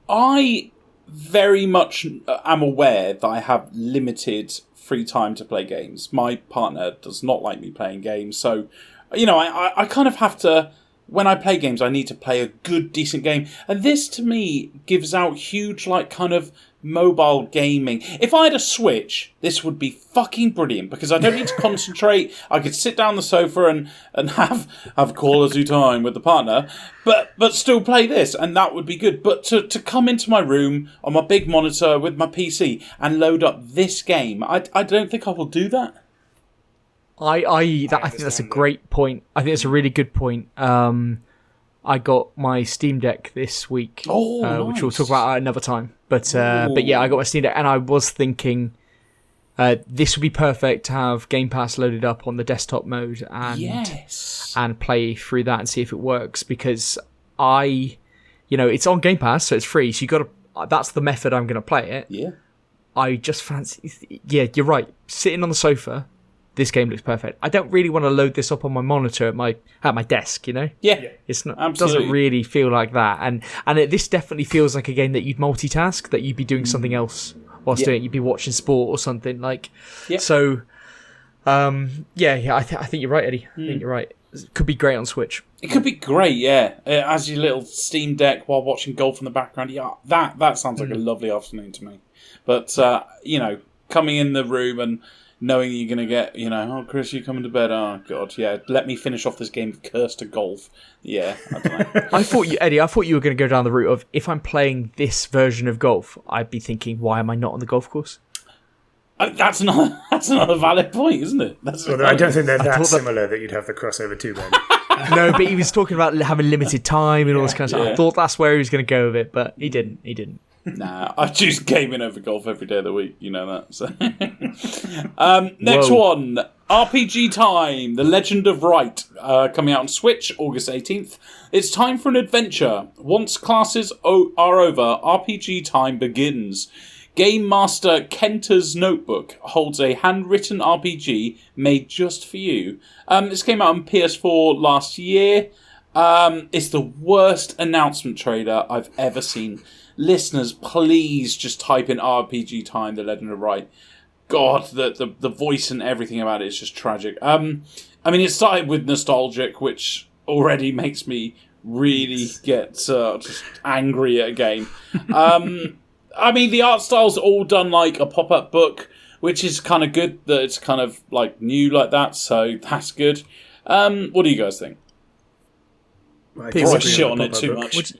I very much am aware that I have limited free time to play games. My partner does not like me playing games, so I kind of have to when I play games, I need to play a good, decent game. And this, to me, gives out huge, like, kind of mobile gaming. If I had a Switch, this would be fucking brilliant because I don't need to concentrate. I could sit down on the sofa and have quality time with the partner, but still play this, and that would be good. But to come into my room on my big monitor with my PC and load up this game, I don't think I will do that. I think that's a great point. I think it's a really good point. I got my Steam Deck this week, nice. which we'll talk about at another time. But yeah, I got my Steam Deck, and I was thinking this would be perfect to have Game Pass loaded up on the desktop mode and play through that and see if it works. Because it's on Game Pass, so it's free. So you got to. That's the method I'm going to play it. Yeah. I just fancy. Yeah, you're right. Sitting on the sofa. This game looks perfect. I don't really want to load this up on my monitor at my desk, you know? Yeah. It's not. Absolutely. It doesn't really feel like that. And this definitely feels like a game that you'd multitask, that you'd be doing something else whilst doing it. You'd be watching sport or something like. Yeah. So, I think you're right, Eddie. I think you're right. It could be great on Switch. It could be great, yeah. As your little Steam Deck while watching golf in the background. Yeah, that sounds like a lovely afternoon to me. But coming in the room and knowing you're going to get, oh, Chris, you coming to bed? Oh, God, yeah. Let me finish off this game of Curse to Golf. Yeah, I don't know. I thought you were going to go down the route of, if I'm playing this version of golf, I'd be thinking, why am I not on the golf course? That's another valid point, isn't it? I don't think they're that similar that you'd have the crossover too, Ben. No, but he was talking about having limited time and all this kind of stuff. I thought that's where he was going to go with it, but he didn't. Nah, I choose gaming over golf every day of the week. You know that. So. Next one, RPG Time: The Legend of Wright, coming out on Switch, August 18th. It's time for an adventure. Once classes are over, RPG Time begins. Game Master Kenta's Notebook holds a handwritten RPG made just for you. This came out on PS4 last year. It's the worst announcement trailer I've ever seen. Listeners, please just type in RPG Time: The Legend of Wright. God, the voice and everything about it is just tragic. It started with nostalgic, which already makes me really get just angry at a game. The art style's all done like a pop-up book, which is kind of good that it's kind of like new like that, so that's good. What do you guys think? Before I shit on it too much.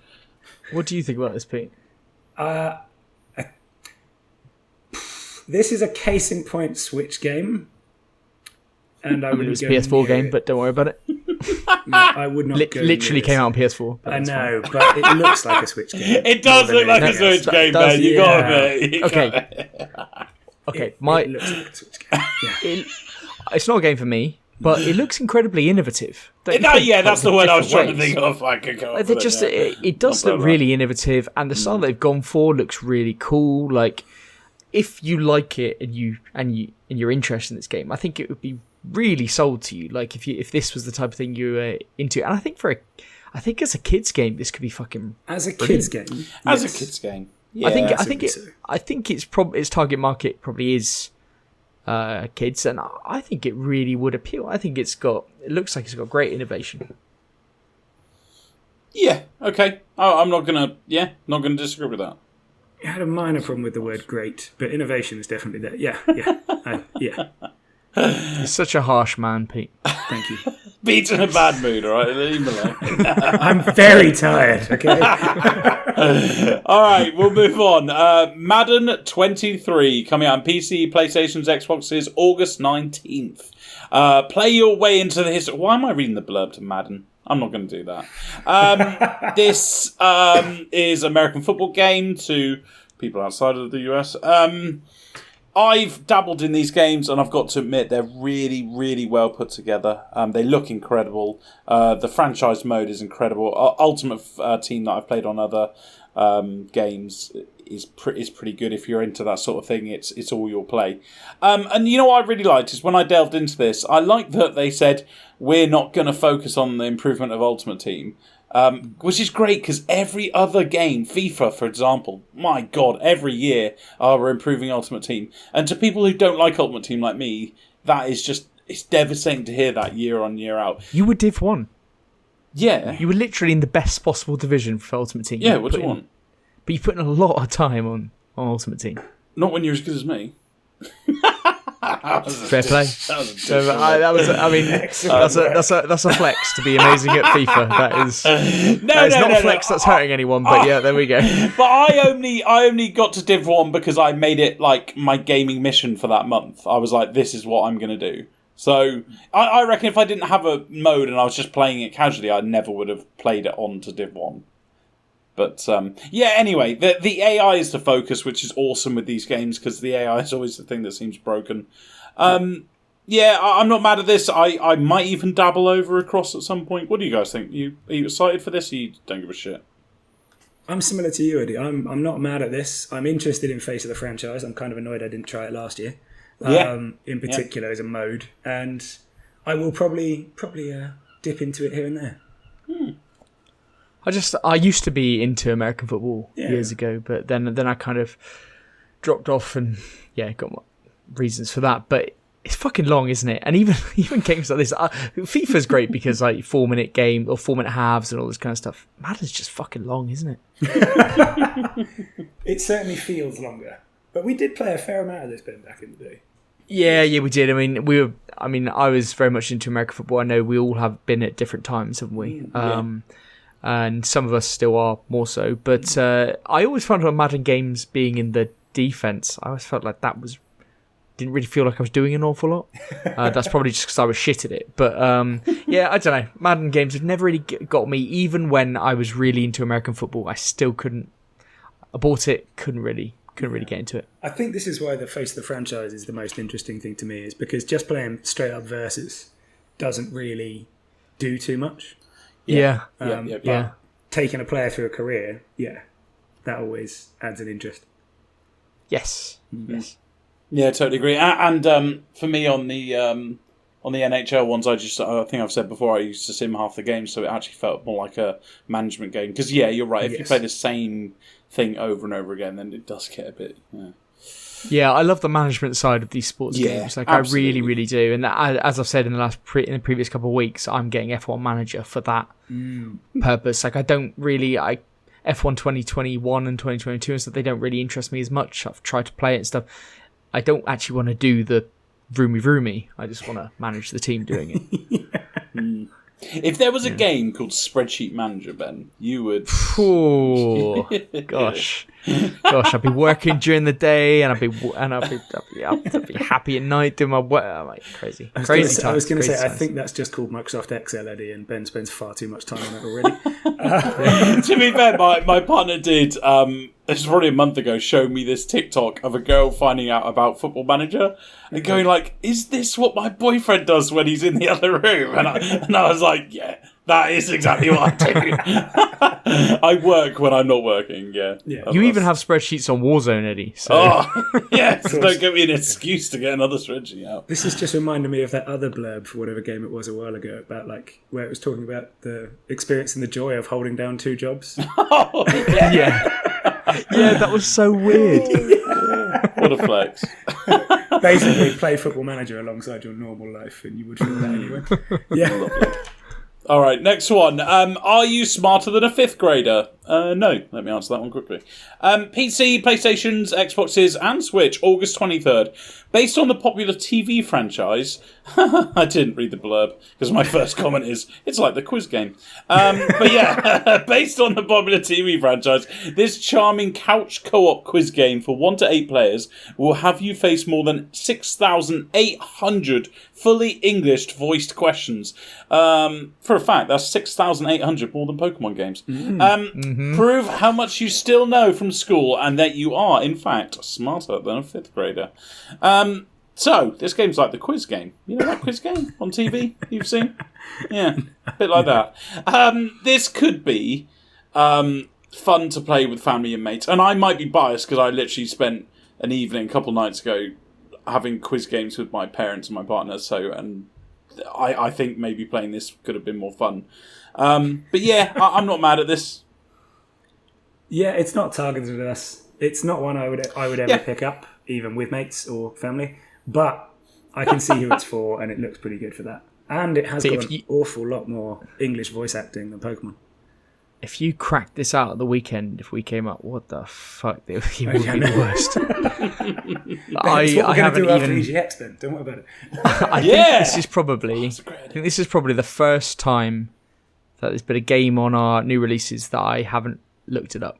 What do you think about this, Pete? This is a case in point Switch game, and it was a PS4 game, but don't worry about it. No, I would not. Literally came out on PS4. I know, but it looks like a Switch game. It does look like a Switch game, man. You got it. Okay. Okay. It looks like a Switch game. Yeah. It's not a game for me, but it looks incredibly innovative. That's the word I was trying to think of. I could go. It does look really innovative, and the style they've gone for looks really cool. Like, if you like it and you're interested in this game, I think it would be really sold to you. Like, if this was the type of thing you were into, and I think as a kids game, this could be fucking as a brilliant. Kids game. As a kids game, yeah. I think its target market probably is kids, and I think it really would appeal. I think it looks like it's got great innovation. Yeah. Okay. I'm not gonna disagree with that. I had a minor problem with the word "great," but innovation is definitely there. Yeah. Yeah. You're such a harsh man, Pete. Thank you. Pete's in a bad mood, all right? Leave him alone. I'm very tired, okay? All right, we'll move on. Madden 23, coming out on PC, PlayStation's, Xboxes, August 19th. Play your way into the history. Why am I reading the blurb to Madden? I'm not going to do that. This is American football game to people outside of the US. I've dabbled in these games, and I've got to admit they're really, really well put together. They look incredible. The franchise mode is incredible. Ultimate Team that I've played on other games is pretty good. If you're into that sort of thing, it's all you'll play. And you know what I really liked is when I delved into this, I liked that they said we're not going to focus on the improvement of Ultimate Team. Which is great because every other game, FIFA for example, my God, every year we're improving Ultimate Team. And to people who don't like Ultimate Team like me, that is just, it's devastating to hear that year on, year out. You were Div 1. Yeah. You were literally in the best possible division for Ultimate Team. Yeah, what do you want? But you put in a lot of time on Ultimate Team. Not when you're as good as me. Fair play. That's a flex to be amazing at FIFA. That is not a flex that's hurting anyone. But yeah, there we go. But I only got to Div 1 because I made it like my gaming mission for that month. I was like, this is what I'm going to do. So I reckon if I didn't have a mode and I was just playing it casually, I never would have played it on to Div 1. But anyway, the AI is the focus, which is awesome with these games because the AI is always the thing that seems broken. I'm not mad at this. I might even dabble over across at some point. What do you guys think? Are you excited for this? Or you don't give a shit? I'm similar to you, Eddie. I'm not mad at this. I'm interested in Face of the franchise. I'm kind of annoyed I didn't try it last year. In particular as a mode, and I will probably dip into it here and there. I used to be into American football years ago, but then I kind of dropped off and got my reasons for that. But it's fucking long, isn't it? And even games like this, FIFA's great because like 4-minute game or 4-minute halves and all this kind of stuff. Madden's just fucking long, isn't it? It certainly feels longer, but we did play a fair amount of this back in the day. Yeah, we did. I I was very much into American football. I know we all have been at different times, haven't we? And some of us still are more so. But I always found on Madden games being in the defense, I always felt like didn't really feel like I was doing an awful lot. That's probably just because I was shit at it. But I don't know. Madden games have never really got me. Even when I was really into American football, I still couldn't. I bought it, couldn't really get into it. I think this is why the Face of the franchise is the most interesting thing to me, is because just playing straight up versus doesn't really do too much. But taking a player through a career, that always adds an interest. Yes. Yes. Yeah, totally agree. And for me on the NHL ones, I think I've said before, I used to sim half the game, so it actually felt more like a management game. Because you're right. If you play the same thing over and over again, then it does get a bit. Yeah, I love the management side of these sports games. Like absolutely. I really, really do. And as I've said in the previous couple of weeks, I'm getting F1 Manager for that purpose. Like I don't really, F1 2021 and 2022 and stuff, they don't really interest me as much. I've tried to play it and stuff. I don't actually want to do the vroomy. I just want to manage the team doing it. If there was a game called Spreadsheet Manager, Ben, you would. Oh gosh, I'd be working during the day, and I'd be happy at night doing my work. I'm like crazy. I was going to say, I think that's just called Microsoft Excel, Eddie, and Ben spends far too much time on it already. To be fair, my partner did. This was probably a month ago. Showed me this TikTok of a girl finding out about Football Manager and going like, "Is this what my boyfriend does when he's in the other room?" And I was like, "Yeah, that is exactly what I do. I work when I'm not working." Yeah. You even have spreadsheets on Warzone, Eddie. So. So don't give me an excuse to get another spreadsheet out. This is just reminding me of that other blurb for whatever game it was a while ago about where it was talking about the experience and the joy of holding down 2 jobs. Yeah, that was so weird. What a flex. Basically, play Football Manager alongside your normal life, and you would feel that anyway. Yeah. All right, next one. Are you smarter than a 5th grader? No. Let me answer that one quickly. PC, PlayStations, Xboxes, and Switch, August 23rd. Based on the popular TV franchise... I didn't read the blurb, because my first comment is, it's like the quiz game. But yeah, based on the popular TV franchise, this charming couch co-op quiz game for 1 to 8 players will have you face more than 6,800 fully Englished voiced questions. For a fact, that's 6,800 more than Pokemon games. Prove how much you still know from school and that you are, in fact, smarter than a 5th grader. So, this game's like the quiz game. You know that quiz game on TV you've seen? Yeah, a bit like that. This could be fun to play with family and mates. And I might be biased because I literally spent an evening a couple nights ago having quiz games with my parents and my partner. And I think maybe playing this could have been more fun. But yeah, I'm not mad at this. Yeah, it's not targeted at us. It's not one I would ever pick up, even with mates or family. But I can see who it's for, and it looks pretty good for that. And it has See, got an awful lot more English voice acting than Pokemon. If you cracked this out at the weekend, if we came up, what the fuck? It would be the worst. That's what we're going to do after EGX then. Don't worry about it. I think this is probably. I think this is probably the first time that there's been a game on our new releases that I haven't looked it up.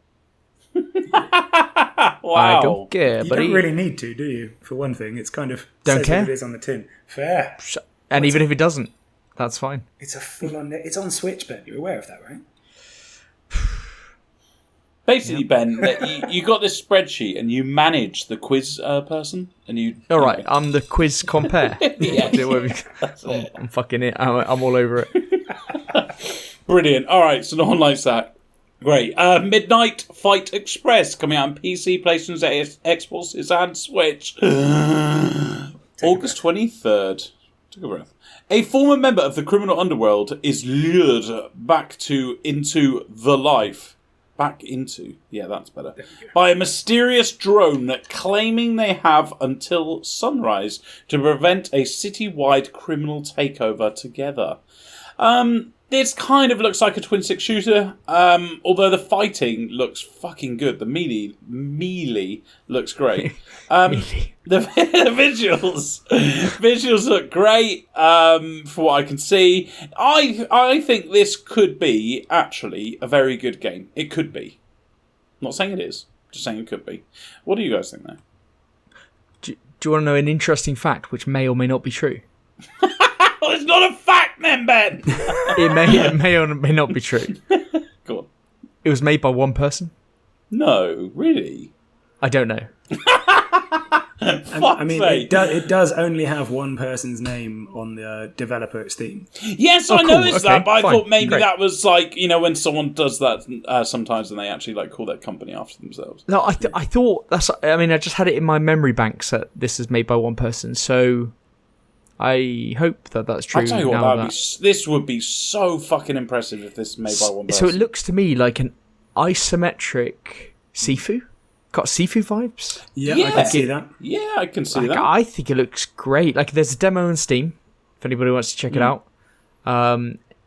Wow. I don't care, You but don't really need to, do you? For one thing, it's kind of Don't says care? what it is on the tin. Fair. And even if it doesn't, that's fine. It's a full-on. It's on Switch, Ben. You're aware of that, right? Basically, Ben, you got this spreadsheet and you manage the quiz person, and you. All right, I'm the quiz compare. I'm fucking it. I'm all over it. Brilliant. All right, so no one likes that. Great. Midnight Fight Express coming out on PC, PlayStation, Xbox, and Switch. August 23rd. Take a breath. A former member of the criminal underworld is lured back into the life. Yeah, that's better. By a mysterious drone claiming they have until sunrise to prevent a citywide criminal takeover together. This kind of looks like a twin-stick shooter, although the fighting looks fucking good. The melee looks great. The visuals look great for what I can see. I think this could be actually a very good game. It could be. I'm not saying it is, just saying it could be. What do you guys think there? Do you want to know an interesting fact, which may or may not be true? Well, it's not a fact then, Ben! It may or may not be true. Go on. It was made by one person? No, really? I don't know. I mean, it does only have one person's name on the developer at Steam. Yes, I cool. noticed that, but I thought maybe Great. that was like, when someone does that sometimes and they actually like call their company after themselves. No, I thought that's. I mean, I just had it in my memory banks that this is made by one person, so I hope that that's true. I tell you what, this would be so fucking impressive if this is made by one person. So it looks to me like an isometric Sifu. Got Sifu vibes. Yeah, I can see that. Yeah, I can see that. I think it looks great. Like, there's a demo on Steam if anybody wants to check it out.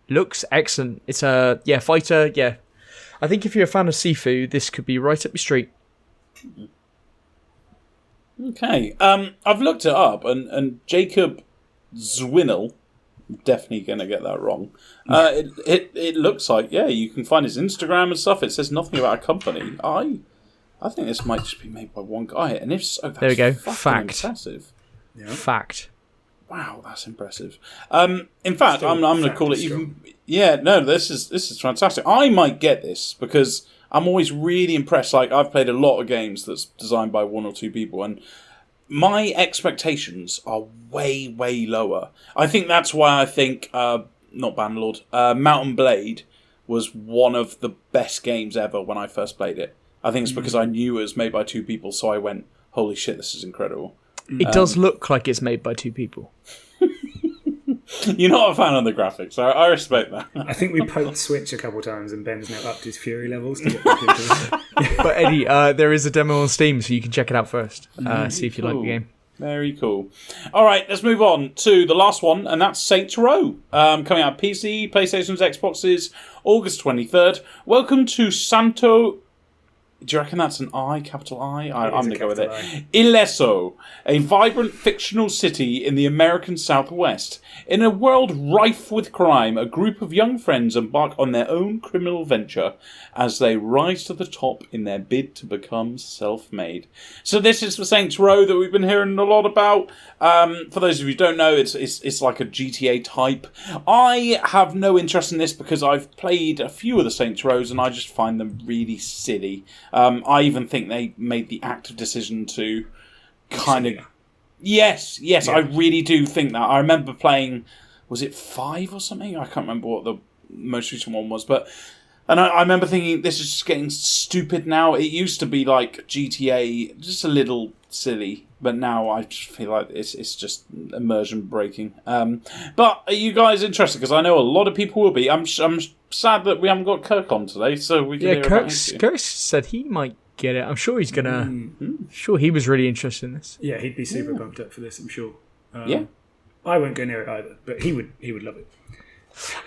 Looks excellent. It's a fighter. Yeah, I think if you're a fan of Sifu, this could be right up your street. Okay, I've looked it up, and Jacob Zwinel, definitely going to get that wrong. It looks like you can find his Instagram and stuff. It says nothing about a company. I think this might just be made by one guy, and if so, that's there we go. Fact. Impressive. Yeah. Fact. Wow, that's impressive. In fact, I'm going to call it even. Yeah, no, this is fantastic. I might get this because I'm always really impressed. Like, I've played a lot of games that's designed by one or two people, and my expectations are way, way lower. I think that's why I think not Bannerlord, Mountain Blade was one of the best games ever when I first played it. I think it's because I knew it was made by two people, so I went, holy shit, this is incredible. It does look like it's made by two people. You're not a fan of the graphics. I respect that. I think we poked Switch a couple times and Ben's now upped his fury levels to get back into it. But Eddie, there is a demo on Steam, so you can check it out first. See if you like the game. Very cool. All right, let's move on to the last one, and that's Saints Row. Coming out PC, PlayStation's, Xboxes, August 23rd. Welcome to Santo... Do you reckon that's an I, capital I? I'm going to go with it. Ileso, a vibrant fictional city in the American Southwest. In a world rife with crime, a group of young friends embark on their own criminal venture as they rise to the top in their bid to become self-made. So this is the Saints Row that we've been hearing a lot about. For those of you who don't know, it's like a GTA type. I have no interest in this because I've played a few of the Saints Rows and I just find them really silly. I even think they made the active decision to kind of... Yes, yeah. I really do think that. I remember playing... Was it 5 or something? I can't remember what the most recent one was, but... And I remember thinking, this is just getting stupid now. It used to be like GTA, just a little silly, but now I just feel like it's just immersion breaking. But are you guys interested? Because I know a lot of people will be. I'm sad that we haven't got Kirk on today, so we can hear about his view. Kirk said he might get it. I'm sure he's gonna. Sure, he was really interested in this. Yeah, he'd be super pumped up for this, I'm sure. I won't go near it either, but he would love it.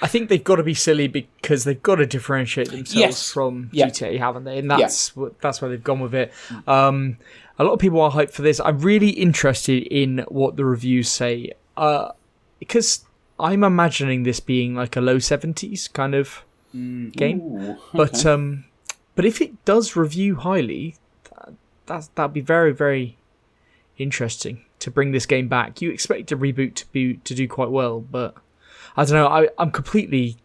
I think they've got to be silly because they've got to differentiate themselves from GTA, haven't they? And that's why they've gone with it. A lot of people are hyped for this. I'm really interested in what the reviews say because I'm imagining this being like a low 70s kind of game. Ooh, okay. But if it does review highly, that'd be very, very interesting to bring this game back. You expect a reboot to do quite well, but I don't know. I'm completely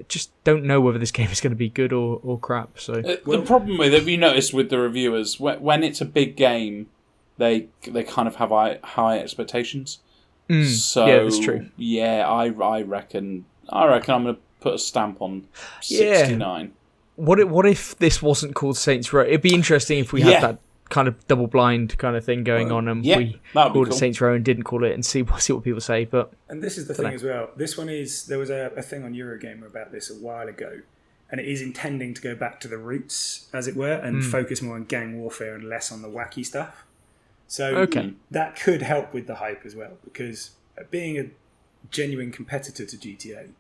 just don't know whether this game is going to be good or crap. So the problem with it, have you noticed with the reviewers, when it's a big game, they kind of have high expectations. So yeah, that's true. Yeah, I reckon I'm going to put a stamp on 69. What if this wasn't called Saints Row? It'd be interesting if we had that kind of double blind kind of thing going on, and we called it Saints Row and didn't call it, and see what people say. And this is the thing as well. This one there was a thing on Eurogamer about this a while ago, and it is intending to go back to the roots, as it were, and focus more on gang warfare and less on the wacky stuff. So that could help with the hype as well, because being a genuine competitor to GTA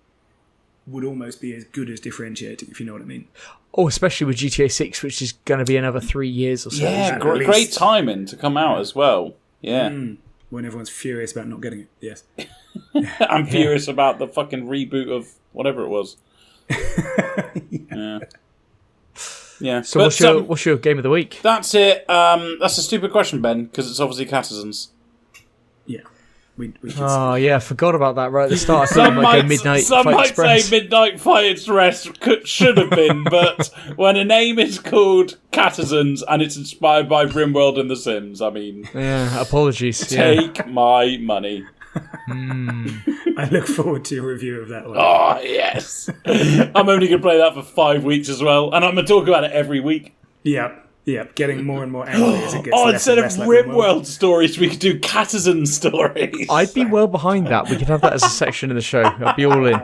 would almost be as good as differentiating, if you know what I mean. Oh, especially with GTA 6, which is going to be another 3 years or so. Yeah, great timing to come out as well. Yeah. When everyone's furious about not getting it, yes. I'm furious about the fucking reboot of whatever it was. Yeah. So what's your game of the week? That's it. That's a stupid question, Ben, because it's obviously Catizens. Yeah. I forgot about that right at the start. Some might say Midnight Fight Express should have been, but when a name is called Catizens and it's inspired by RimWorld and The Sims, I mean... Yeah, apologies. Take my money. I look forward to your review of that one. Oh, yes. I'm only going to play that for 5 weeks as well, and I'm going to talk about it every week. Yeah, getting more and more angry as it gets less instead and of less RimWorld stories, we could do Catizen stories. I'd be well behind that. We could have that as a section of the show. I'd be all in.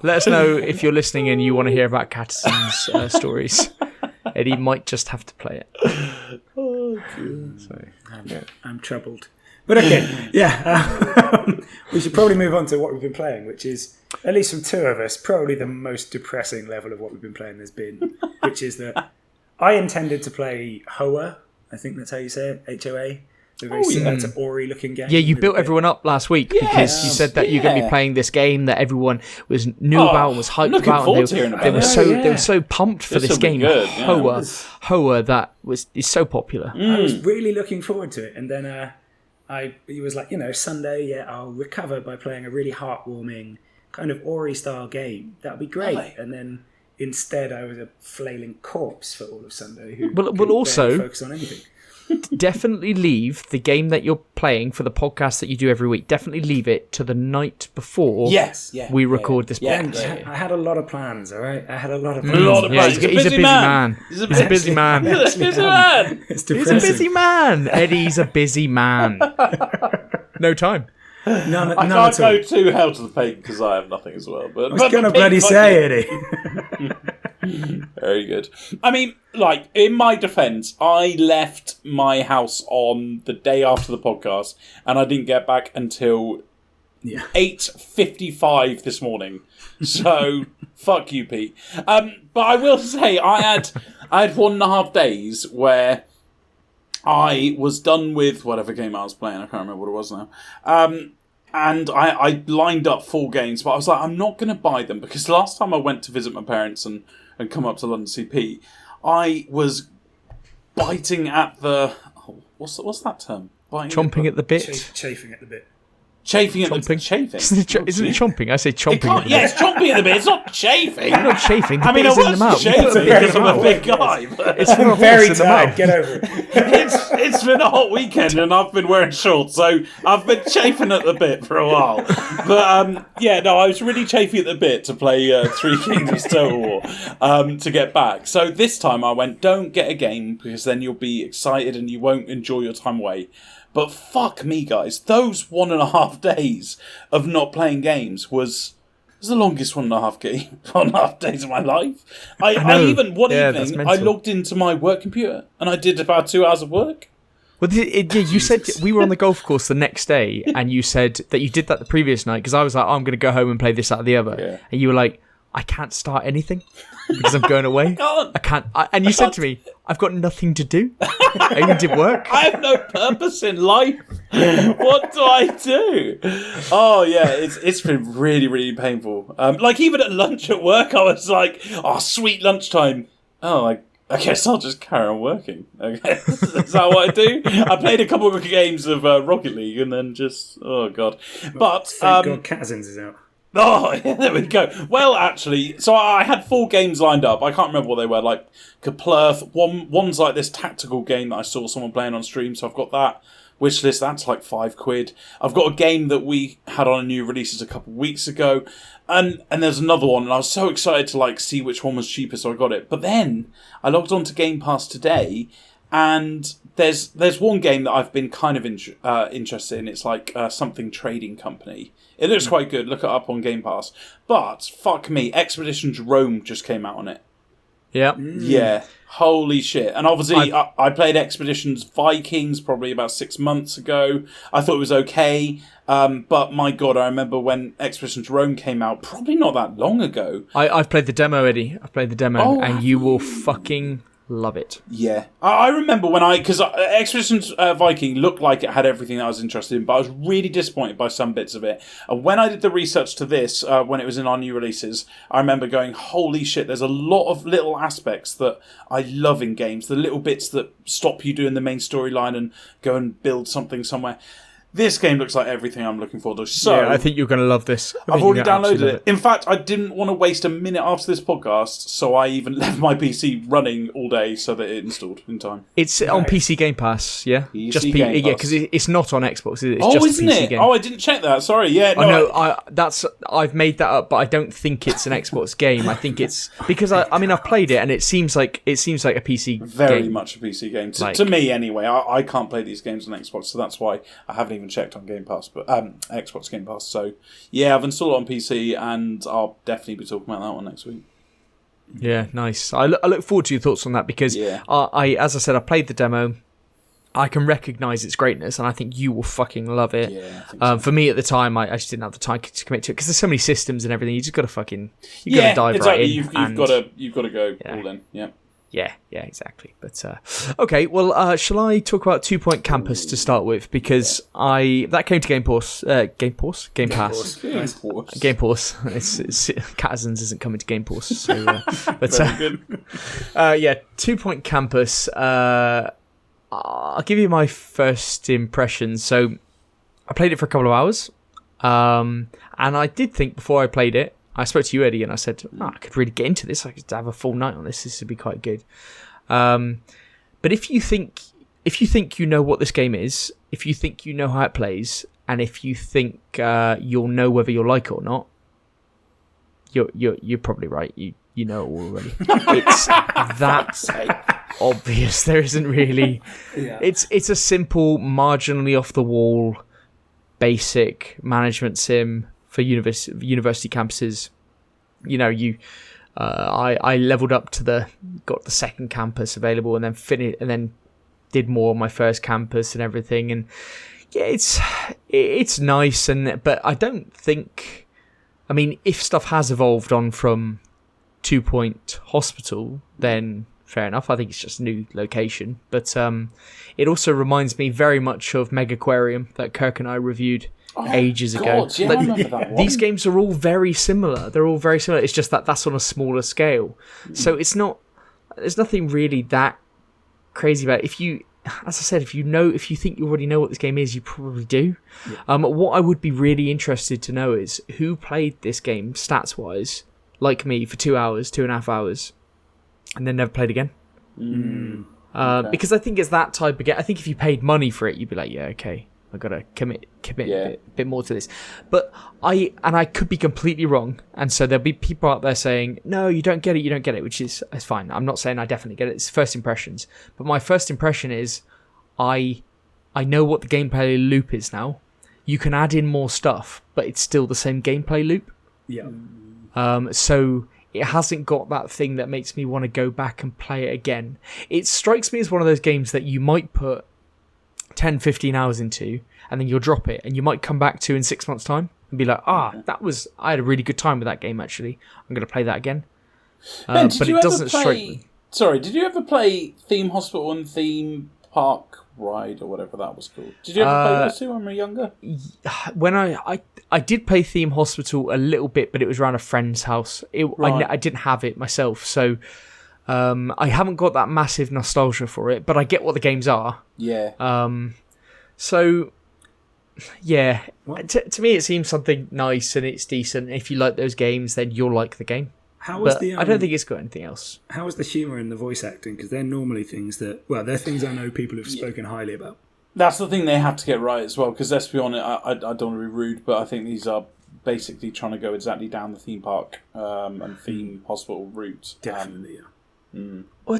Let us know if you're listening and you want to hear about Catizen's stories. Eddie might just have to play it. Oh, dear. I'm troubled. But okay, we should probably move on to what we've been playing, which is, at least from two of us, probably the most depressing level of what we've been playing there's been, which is that I intended to play Hoa, I think that's how you say it, H-O-A. The very similar to Ori-looking game. Yeah, you built everyone up last week because you said that you're going to be playing this game that everyone knew about and was hyped about. And they were so pumped for this game, Hoa, that is so popular. I was really looking forward to it, and then he was like, Sunday, I'll recover by playing a really heartwarming kind of Ori-style game. That'll be great. And then instead, I was a flailing corpse for all of Sunday. Who also focus on anything. Definitely leave the game that you're playing for the podcast that you do every week. Definitely leave it to the night before we record this podcast. I had a lot of plans, all right? I had a lot of plans. He's a busy man. He's a busy man. He's a busy man. He's a busy man. Eddie's a busy man. No time. I can't go too hell to the pain because I have nothing as well. But I was going to bloody say, Eddie. Very good. I mean, in my defence, I left my house on the day after the podcast, and I didn't get back until 8:55 this morning. So, fuck you, Pete. But I will say, I had 1.5 days where I was done with whatever game I was playing. I can't remember what it was now. And I lined up 4 games, but I was like, I'm not going to buy them because last time I went to visit my parents and come up to London CP, I was biting at the... what's that term? Chomping at the bit? Chafing at the bit. Chafing at the bit. Chafing? Isn't it chomping? I say chomping. It's chomping at the bit. It's not chafing. You're not chafing. I mean, I was chafing because I'm a big guy. But it's been very tight. Get over it. It's been a hot weekend and I've been wearing shorts, so I've been chafing at the bit for a while. But I was really chafing at the bit to play Three Kingdoms Total War to get back. So this time I went, don't get a game because then you'll be excited and you won't enjoy your time away. But fuck me, guys, those 1.5 days of not playing games was the longest 1.5 days of my life. I even evening I logged into my work computer and I did about 2 hours of work. Well, you said we were on the golf course the next day, and you said that you did that the previous night because I was like, I'm going to go home and play this, that, or the other, and you were like, I can't start anything because I'm going away. I can't. And you said to me, I've got nothing to do. I even did work. I have no purpose in life. What do I do? Oh yeah, it's been really, really painful. Like even at lunch at work, I was like, oh, sweet lunchtime. Oh, I guess I'll just carry on working. Okay, is that what I do? I played a couple of games of Rocket League and then just, oh god. But thank God Catazins is out. Oh, yeah, there we go. Well, actually, so I had 4 games lined up. I can't remember what they were. Like Kaplurth. One's like this tactical game that I saw someone playing on stream, so I've got that wishlist. That's like £5. I've got a game that we had on a new releases a couple of weeks ago, and there's another one, and I was so excited to like see which one was cheaper, so I got it. But then I logged on to Game Pass today, and there's one game that I've been kind of interested in. It's like something trading company. It looks quite good. Look it up on Game Pass. But fuck me, Expeditions Rome just came out on it. Yeah. Yeah. Holy shit. And obviously, I played Expeditions Vikings probably about 6 months ago. I thought it was okay. But my God, I remember when Expeditions Rome came out, probably not that long ago. I've played the demo, Eddie. I've played the demo, and you will fucking love it. Yeah. I remember when because Expeditions Viking looked like it had everything that I was interested in, but I was really disappointed by some bits of it. And when I did the research to this, when it was in our new releases, I remember going, holy shit, there's a lot of little aspects that I love in games, the little bits that stop you doing the main storyline and go and build something somewhere. This game looks like everything I'm looking for. So yeah, I think you're going to love this. I've already downloaded it. In fact, I didn't want to waste a minute after this podcast, so I even left my PC running all day so that it installed in time. It's on PC Game Pass, yeah? PC just Game Pass. Yeah, because it's not on Xbox. It's oh, just isn't a PC it? game. Oh, I didn't check that. Sorry. Yeah, no. I've made that up, but I don't think it's an Xbox game. I think it's because I've played it and it seems like a PC Very game. much a PC game to me anyway. I can't play these games on Xbox, so that's why I haven't even checked on Game Pass. But Xbox Game Pass. So yeah, I've installed it on PC, and I'll definitely be talking about that one next week. Yeah, nice. I look forward to your thoughts on that because as I said, I played the demo. I can recognise its greatness, and I think you will fucking love it. Yeah, I think so. For me at the time, I just didn't have the time to commit to it because there's so many systems and everything. You just got to fucking gotta dive right in. You've got to go all in. Yeah. Yeah, exactly. But okay, well, shall I talk about 2 Point Campus to start with because that came to Game Pass. Game Pass. Game Pass. It's Catazins isn't coming to Game Pass, so but Very good. 2 Point Campus. I'll give you my first impressions. So I played it for a couple of hours, and I did think before I played it. I spoke to you, Eddie, and I said, I could really get into this. I could have a full night on this. This would be quite good. But if you think you know what this game is, if you think you know how it plays, and if you think you'll know whether you'll like it or not, you're probably right. You know it already. It's that obvious. There isn't really. Yeah. It's a simple, marginally off the wall, basic management sim. For university campuses, I leveled up to got the second campus available, and then did more on my first campus and everything. And yeah, it's nice, but I don't think. I mean, if stuff has evolved on from 2 Point Hospital, then fair enough. I think it's just a new location, but it also reminds me very much of Megaquarium that Kirk and I reviewed. Ages ago. Yeah, I remember that one. These games are all very similar. They're all very similar. It's just that's on a smaller scale. So it's not. There's nothing really that crazy about it. If you, as I said, if you think you already know what this game is, you probably do. Yeah. What I would be really interested to know is who played this game stats wise, like me, for 2.5 hours, and then never played again. Okay. Because I think it's that type of game. I think if you paid money for it, you'd be like, yeah, okay. I've got to commit a bit more to this. But I could be completely wrong. And so there'll be people out there saying, no, you don't get it, which is fine. I'm not saying I definitely get it. It's first impressions. But my first impression is I know what the gameplay loop is now. You can add in more stuff, but it's still the same gameplay loop. Yeah. So it hasn't got that thing that makes me want to go back and play it again. It strikes me as one of those games that you might put 10, 15 hours into, and then you'll drop it, and you might come back to in 6 months' time and be like, I had a really good time with that game, actually. I'm going to play that again. Ben, but it doesn't strike me. Sorry, did you ever play Theme Hospital and Theme Park Ride, or whatever that was called? Did you ever play those two when we were younger? When I did play Theme Hospital a little bit, but it was around a friend's house. I didn't have it myself, so I haven't got that massive nostalgia for it, but I get what the games are. Yeah. So, yeah, to me it seems something nice and it's decent. If you like those games, then you'll like the game. I don't think it's got anything else. How was the humour and the voice acting? Because they're normally things that, they're things I know people have spoken highly about. That's the thing they have to get right as well, because let's be honest, I don't want to be rude, but I think these are basically trying to go exactly down the theme park and theme hospital route. Definitely, yeah. Well,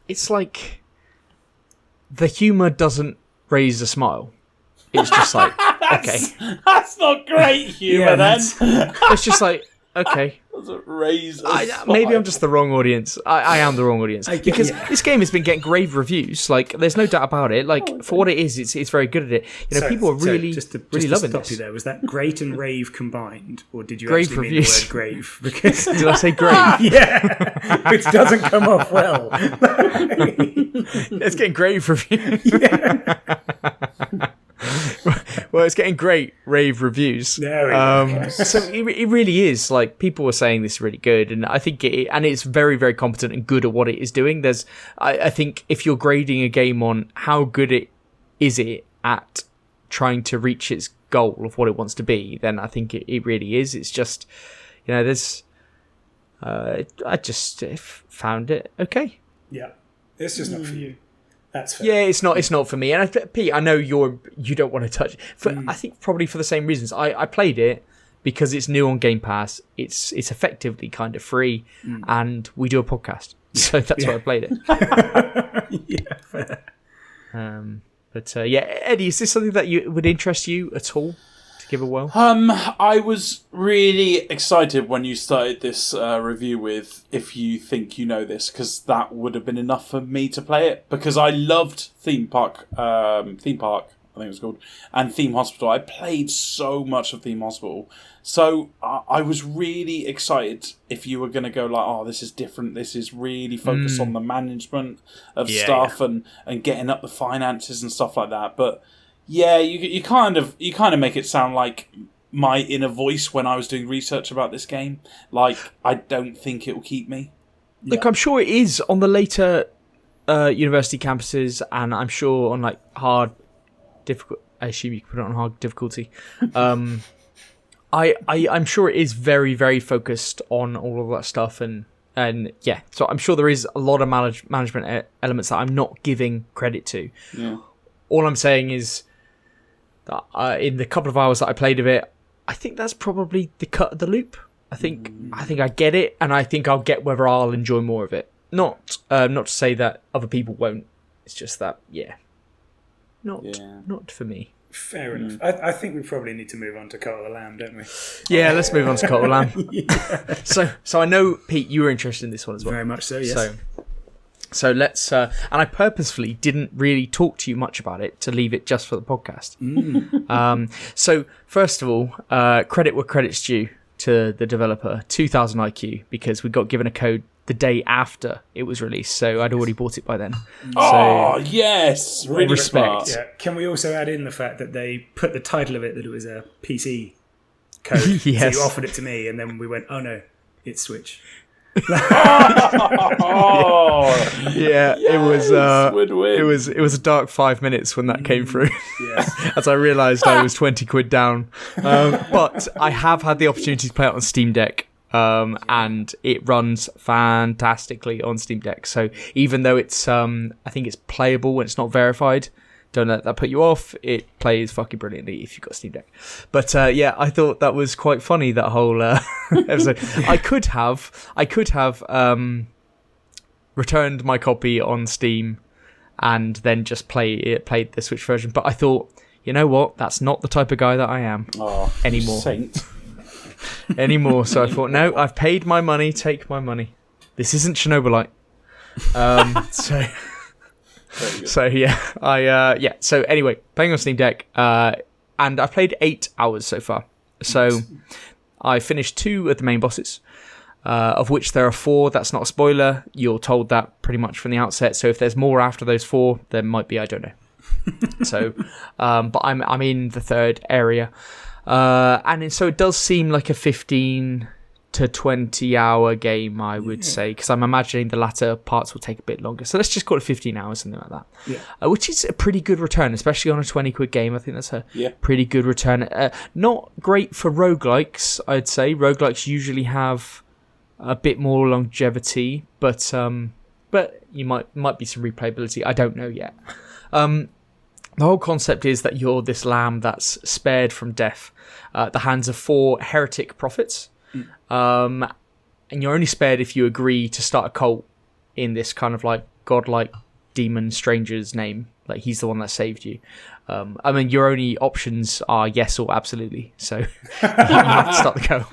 it's like the humour doesn't raise a smile. It's just like, okay. That's not great humour, then. It's just like, okay. Doesn't raise maybe I'm just the wrong audience. I am the wrong audience. Because this game has been getting rave reviews. Like, there's no doubt about it. Like, for what it is, it's very good at it. People are really, really loving this. You there, was that great and rave combined? Or did you grave actually reviews. mean the word grave? Because did I say grave? Yeah. Which doesn't come off well. It's getting grave reviews. Well, it's getting great rave reviews. There we go. So it really is, like, people were saying this is really good, and I think it's very, very competent and good at what it is doing. I think if you're grading a game on how good it is at trying to reach its goal of what it wants to be, then I think it really is. It's just, I just found it okay. Yeah, it's just not for you. That's fair. Yeah, it's not for me. And Pete, I know you don't want to touch it. I think probably for the same reasons. I played it because it's new on Game Pass. It's effectively kind of free, and we do a podcast, so that's why I played it. Yeah, fair. But Eddie, is this something that would interest you at all to give a whirl? I was really excited when you started this review with "If you think you know this," because that would have been enough for me to play it. Because I loved Theme Park, I think it was called, and Theme Hospital. I played so much of Theme Hospital, so I was really excited if you were going to go like, "Oh, this is different. This is really focused on the management of stuff and getting up the finances and stuff like that." But yeah, you kind of make it sound like my inner voice when I was doing research about this game. Like, I don't think it will keep me. Look, I'm sure it is on the later university campuses, and I'm sure on like hard difficult. I assume you can put it on hard difficulty. I'm sure it is very, very focused on all of that stuff, and yeah. So I'm sure there is a lot of management elements that I'm not giving credit to. Yeah. All I'm saying is that in the couple of hours that I played of it, I think that's probably the cut of the loop. I think I get it, and I think I'll get whether I'll enjoy more of it. Not to say that other people won't. It's just that, not for me. Fair enough. I think we probably need to move on to Cult of the Lamb, don't we? Yeah, let's move on to Cult of the Lamb. So I know, Pete, you were interested in this one as well. Very much so, yes. So let's, and I purposefully didn't really talk to you much about it to leave it just for the podcast. So first of all, credit where credit's due to the developer, 2000 IQ, because we got given a code the day after it was released, so I'd already bought it by then. Yes! Really respect. smart. Yeah. Can we also add in the fact that they put the title of it that it was a PC code? Yes. So you offered it to me, and then we went, oh no, it's Switch. Yeah, it was a dark 5 minutes when that came through. Yes. As I realised I was 20 quid down. But I have had the opportunity to play it on Steam Deck. And it runs fantastically on Steam Deck. So even though it's, I think it's playable when it's not verified, don't let that put you off. It plays fucking brilliantly if you've got Steam Deck. But yeah, I thought that was quite funny, that whole episode. I could have returned my copy on Steam and then just played the Switch version. But I thought, you know what? That's not the type of guy that I am anymore. Saint. Anymore. So I thought, no, I've paid my money. Take my money. This isn't Chernobylite. So So anyway, playing on Steam Deck, and I've played 8 hours so far. So I finished 2 of the main bosses, of which there are 4. That's not a spoiler. You're told that pretty much from the outset. So if there's more after those 4, there might be. I don't know. So, but I'm in the 3rd area, and so it does seem like a 15 to 20 hour game, I would say, because I'm imagining the latter parts will take a bit longer. So let's just call it 15 hours, something like that. Which is a pretty good return, especially on a 20 quid game. I think that's a pretty good return. Not great for roguelikes, I'd say. Roguelikes usually have a bit more longevity, but you might be some replayability. I don't know yet. The whole concept is that you're this lamb that's spared from death at the hands of 4 heretic prophets. And you're only spared if you agree to start a cult in this kind of like godlike demon stranger's name. Like, he's the one that saved you. I mean, your only options are yes or absolutely. So you have to start the cult.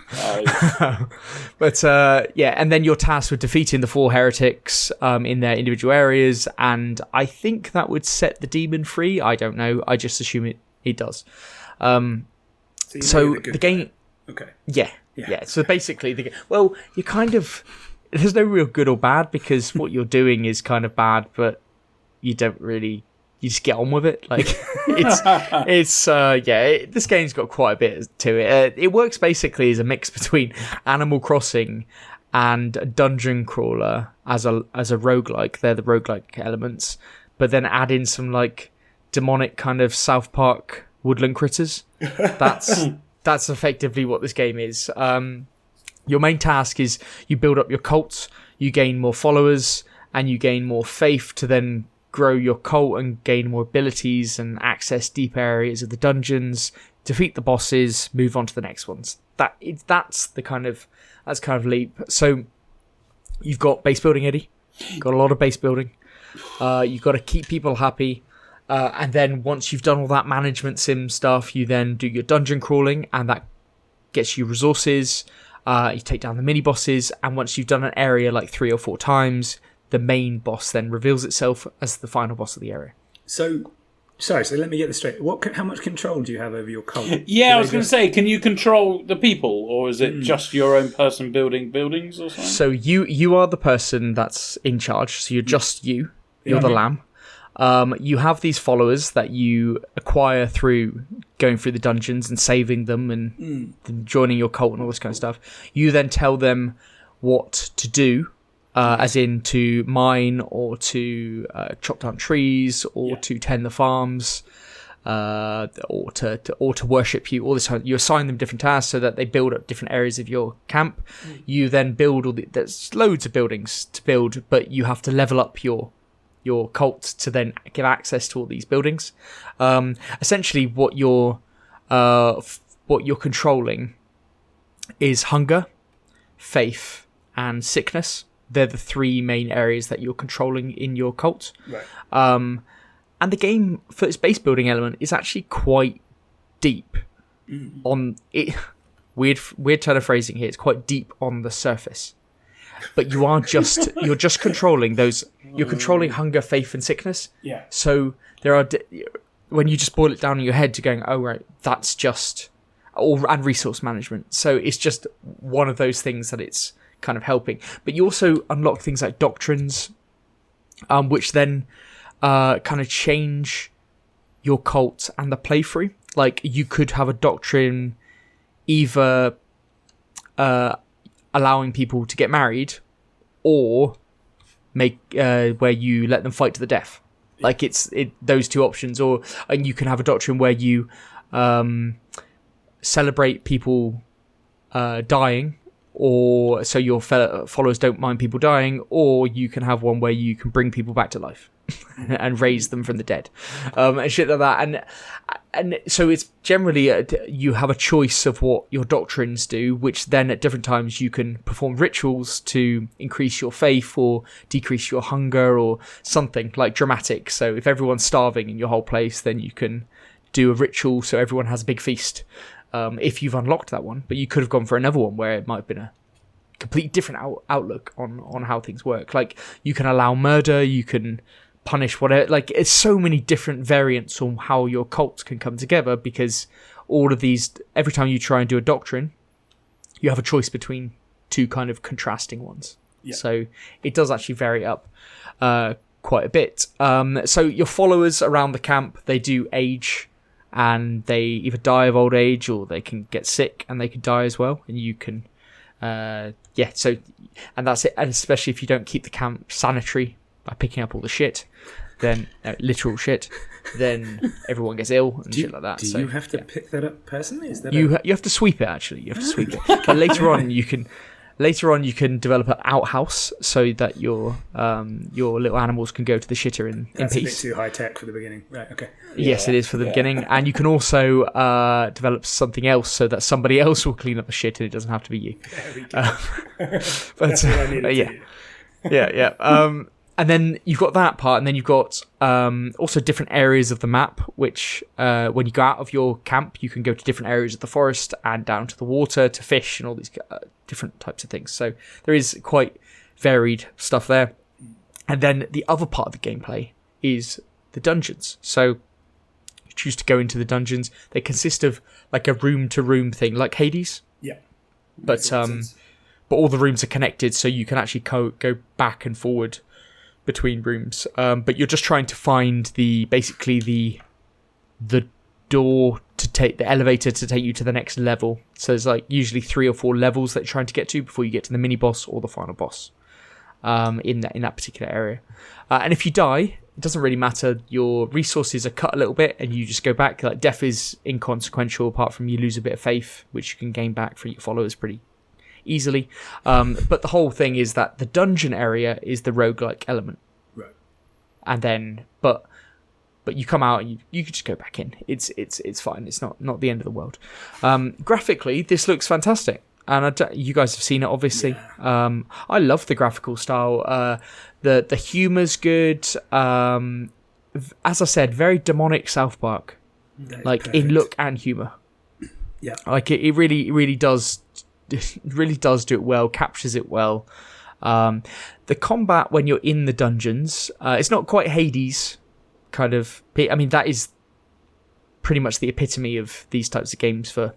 But and then you're tasked with defeating the 4 heretics in their individual areas. And I think that would set the demon free. I don't know. I just assume it does. So the game... Okay. Yeah. So basically, you kind of... There's no real good or bad, because what you're doing is kind of bad, but you don't really... You just get on with it. Like, this game's got quite a bit to it. It works basically as a mix between Animal Crossing and Dungeon Crawler as a roguelike. They're the roguelike elements, but then add in some like demonic kind of South Park woodland critters. That's effectively what this game is. Your main task is you build up your cult, you gain more followers, and you gain more faith to then grow your cult and gain more abilities and access deep areas of the dungeons, defeat the bosses, move on to the next ones. That's kind of leap. So you've got base building, Eddie. Got a lot of base building. You've got to keep people happy. And then once you've done all that management sim stuff, you then do your dungeon crawling, and that gets you resources. You take down the mini bosses, and once you've done an area like 3 or 4 times, the main boss then reveals itself as the final boss of the area. So let me get this straight. How much control do you have over your cult? I was going to say, can you control the people, or is it just your own person building buildings or something? So you are the person that's in charge. So you're just you. You're the lamb. You have these followers that you acquire through going through the dungeons and saving them and joining your cult and all this kind of stuff. You then tell them what to do. As in to mine or to chop down trees or to tend the farms, or to worship you. All this time, you assign them different tasks so that they build up different areas of your camp. You then build there's loads of buildings to build, but you have to level up your cult to then give access to all these buildings. Essentially, what you're controlling is hunger, faith, and sickness. They're the 3 main areas that you're controlling in your cult. Right. And the game, for its base building element, is actually quite deep on it. Weird turn of phrasing here. It's quite deep on the surface. But you're just controlling those. You're controlling hunger, faith, and sickness. Yeah. So there are when you just boil it down in your head to going, oh right, that's just and resource management. So it's just one of those things that it's kind of helping. But you also unlock things like doctrines, which then kind of change your cult and the playthrough. Like, you could have a doctrine either allowing people to get married or make where you let them fight to the death. Like, it's those 2 options. And you can have a doctrine where you celebrate people dying, or so your followers don't mind people dying, or you can have one where you can bring people back to life and raise them from the dead, and shit like that. And so it's generally you have a choice of what your doctrines do, which then at different times you can perform rituals to increase your faith or decrease your hunger or something like dramatic. So if everyone's starving in your whole place, then you can do a ritual so everyone has a big feast. If you've unlocked that one, but you could have gone for another one where it might have been a complete different outlook on how things work. Like, you can allow murder, you can punish whatever. Like, it's so many different variants on how your cults can come together, because all of these, every time you try and do a doctrine, you have a choice between two kind of contrasting ones. Yeah. So it does actually vary up quite a bit. So your followers around the camp, they do age, and they either die of old age or they can get sick and they can die as well. And you can, and that's it. And especially if you don't keep the camp sanitary by picking up all the shit, then literal shit, then everyone gets ill and shit like that. Do you have to pick that up personally? Is that you have to sweep it, actually. You have to sweep it. But later on, you can develop an outhouse so that your little animals can go to the shitter in peace. That's a bit too high tech for the beginning. Right, okay. Yes, it is for the beginning. And you can also develop something else so that somebody else will clean up the shit and it doesn't have to be you. There we go. That's what I needed to do. Yeah. And then you've got that part, and then you've got also different areas of the map, which when you go out of your camp, you can go to different areas of the forest and down to the water to fish and all these different types of things. So there is quite varied stuff there. And then the other part of the gameplay is the dungeons. So you choose to go into the dungeons. They consist of like a room-to-room thing, like Hades. Yeah. But all the rooms are connected, so you can actually go back and forward between rooms, but you're just trying to find the door to take the elevator to take you to the next level. So there's like usually 3 or 4 levels that you're trying to get to before you get to the mini boss or the final boss in that particular area. And if you die, it doesn't really matter. Your resources are cut a little bit, and you just go back. Like, death is inconsequential, apart from you lose a bit of faith, which you can gain back from your followers pretty easily. But the whole thing is that the dungeon area is the roguelike element. Right. And then but you come out and you can just go back in. It's fine. It's not the end of the world. Graphically, this looks fantastic. And you guys have seen it, obviously. Yeah. I love the graphical style. The humour's good. As I said, very demonic South Park. In look and humour. Yeah. Like it really does. It really does do it well, captures it well. The combat when you're in the dungeons, it's not quite Hades kind of. I mean, that is pretty much the epitome of these types of games for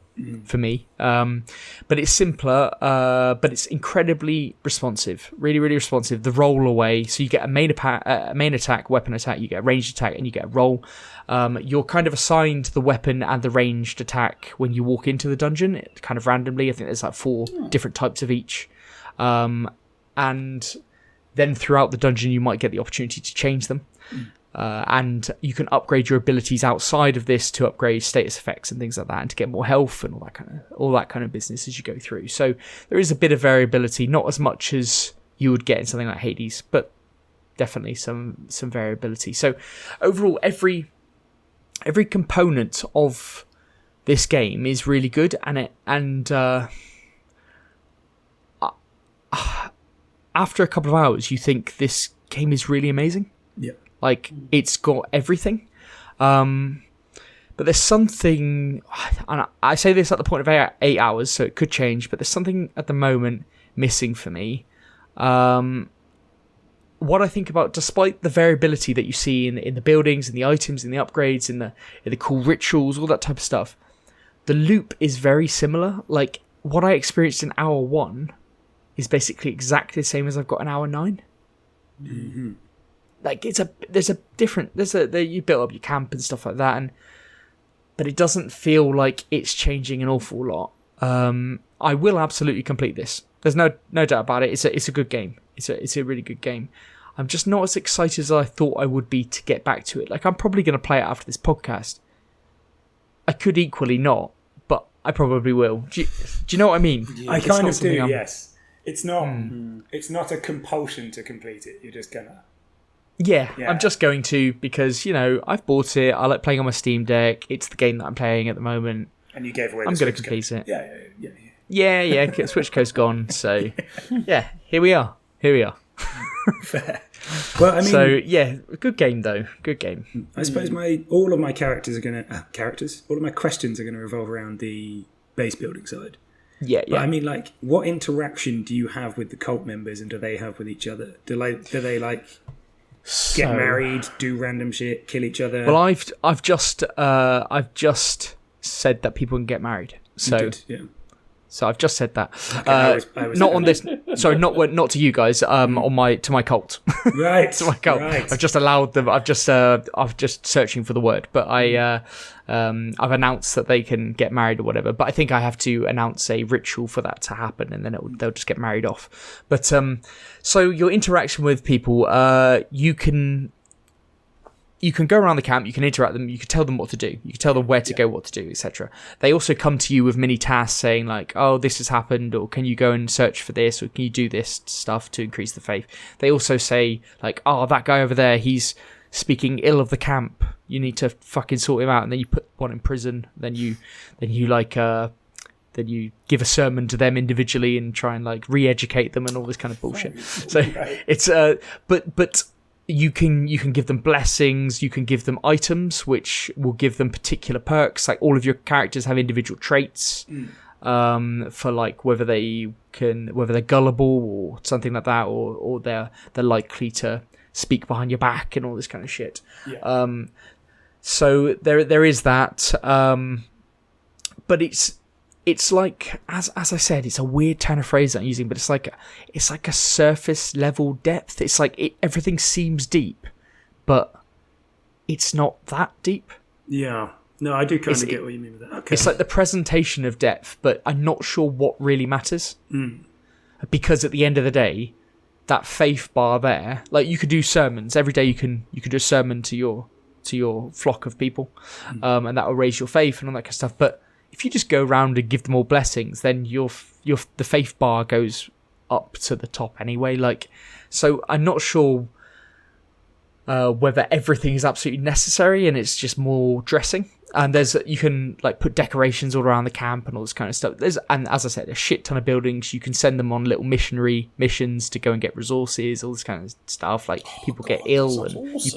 me. But it's simpler, but it's incredibly responsive, really responsive. The roll away, so you get a main attack, weapon attack, you get a ranged attack, and you get a roll. You're kind of assigned the weapon and the ranged attack when you walk into the dungeon, kind of randomly. I think there's like 4 different types of each. And then throughout the dungeon, you might get the opportunity to change them. And you can upgrade your abilities outside of this to upgrade status effects and things like that, and to get more health and all that kind of business as you go through. So there is a bit of variability, not as much as you would get in something like Hades, but definitely some variability. So overall, every component of this game is really good, and after a couple of hours, you think this game is really amazing. Yeah. Like, it's got everything. But there's something, and I say this at the point of 8 hours, so it could change, but there's something at the moment missing for me. What I think about, despite the variability that you see in the buildings, and the items, and the upgrades, and the cool rituals, all that type of stuff, the loop is very similar. Like, what I experienced in hour 1 is basically exactly the same as I've got in hour 9. Mm-hmm. Like, you build up your camp and stuff like that, but it doesn't feel like it's changing an awful lot. I will absolutely complete this. There's no doubt about it. It's a good game. It's a really good game. I'm just not as excited as I thought I would be to get back to it. Like, I'm probably going to play it after this podcast. I could equally not, but I probably will. Do you know what I mean? Yeah. I kind of do. Yes. It's not. It's not a compulsion to complete it. You're just gonna. Yeah, I'm just going to, because, I've bought it. I like playing on my Steam Deck. It's the game that I'm playing at the moment. And you gave away the I'm Switch going to complete code. it. Yeah. Switch code's gone. So, yeah, here we are. Fair. Well, I mean... So, yeah, good game, though. Good game. I suppose all of my characters are going to... all of my questions are going to revolve around the base building side. Yeah. But I mean, like, what interaction do you have with the cult members, and do they have with each other? Do they get married, do random shit, kill each other. Well, I've just said that people can get married. So So I've just said that. Okay, I was not on this. Sorry, not to you guys. To my cult. Right. To my cult. Right. I've just allowed them. I've just searching for the word, but I've announced that they can get married or whatever. But I think I have to announce a ritual for that to happen, and then they'll just get married off. But so your interaction with people, you can go around the camp, you can interact with them, you can tell them what to do, you can tell them where to go, what to do, etc. They also come to you with mini tasks saying like, oh, this has happened, or can you go and search for this, or can you do this stuff to increase the faith. They also say like, oh, that guy over there, he's speaking ill of the camp, you need to fucking sort him out, and then you put one in prison, then you give a sermon to them individually and try and like re-educate them and all this kind of bullshit. So it's but you can give them blessings, you can give them items which will give them particular perks. Like all of your characters have individual traits for like whether they're gullible or something like that, or they're likely to speak behind your back and all this kind of shit. Yeah. So there is that, but it's like, as I said, it's a weird turn of phrase that I'm using, but it's like a surface level depth. It's like everything seems deep, but it's not that deep. Yeah. No, I do kind of get what you mean with that. Okay. It's like the presentation of depth, but I'm not sure what really matters. Because at the end of the day, that faith bar there, like you could do sermons every day. You could do a sermon to your flock of people, and that will raise your faith and all that kind of stuff. But if you just go around and give them all blessings, then the faith bar goes up to the top anyway. Like, so I'm not sure whether everything is absolutely necessary and it's just more dressing. And you can like put decorations all around the camp and all this kind of stuff. And as I said, a shit ton of buildings. You can send them on little missionary missions to go and get resources, all this kind of stuff. Like people get ill, and awesome. You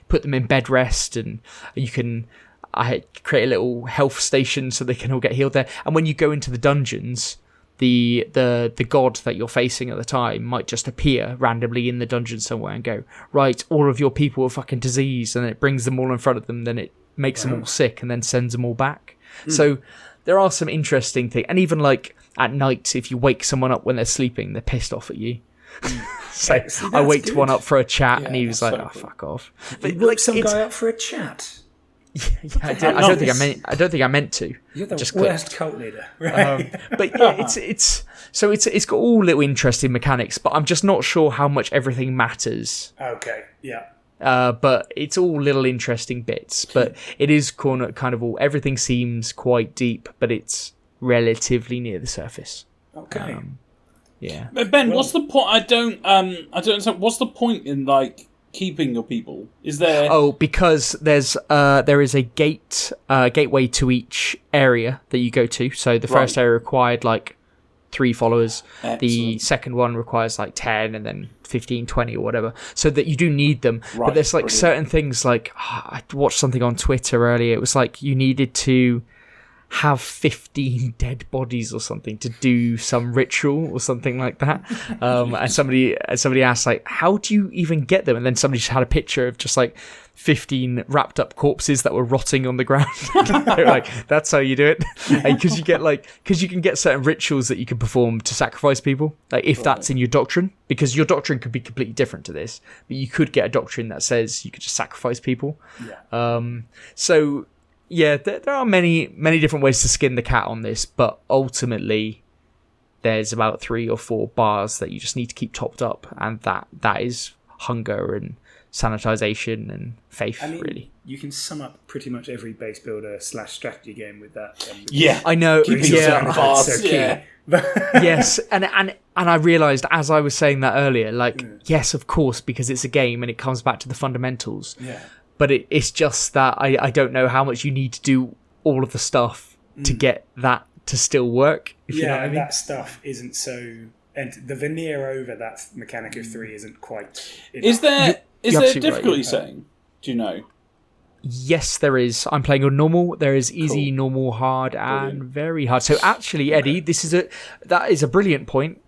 put them in bed rest, and you can. I create a little health station so they can all get healed there. And when you go into the dungeons, the god that you're facing at the time might just appear randomly in the dungeon somewhere and go, right, all of your people are fucking diseased, and it brings them all in front of them, then it makes them all sick and then sends them all back. So there are some interesting things. And even like at night, if you wake someone up when they're sleeping, they're pissed off at you. So I waked one up for a chat, and he was like, "Oh, fuck off." But you woke some guy up for a chat. I don't think I meant to. You're the worst cult leader. Right? But yeah, it's got all little interesting mechanics, but I'm just not sure how much everything matters. Okay, yeah. But it's all little interesting bits. But it is kind of all. Everything seems quite deep, but it's relatively near the surface. Okay. Yeah. Ben, what's the point? I don't understand. What's the point in like keeping your people? Is there? Oh, because there is a gateway to each area that you go to. So the first area required like 3 followers. Excellent. The second one requires like 10, and then 15, 20 or whatever. So that you do need them. Right, but there's like certain things like I watched something on Twitter earlier. It was like you needed to have 15 dead bodies or something to do some ritual or something like that. And somebody asked like, how do you even get them? And then somebody just had a picture of just like 15 wrapped up corpses that were rotting on the ground. They're like, that's how you do it. Because you can get certain rituals that you can perform to sacrifice people, like if that's in your doctrine, because your doctrine could be completely different to this, but you could get a doctrine that says you could just sacrifice people. So yeah, there are many different ways to skin the cat on this, but ultimately there's about 3 or 4 bars that you just need to keep topped up, and that is hunger and sanitization and faith. I mean, really. You can sum up pretty much every base builder / strategy game with that. Yeah, I know. Bars, yeah. Yes, and I realised as I was saying that earlier, like, yes, of course, because it's a game and it comes back to the fundamentals. Yeah. But it's just that I don't know how much you need to do all of the stuff to get that to still work. If you know what I mean. That stuff isn't so... And the veneer over that mechanic of 3 isn't quite enough. Is there a difficulty saying? Do you know? Yes, there is. I'm playing on normal. There is easy, normal, hard, and very hard. So actually, Eddie, that is a brilliant point.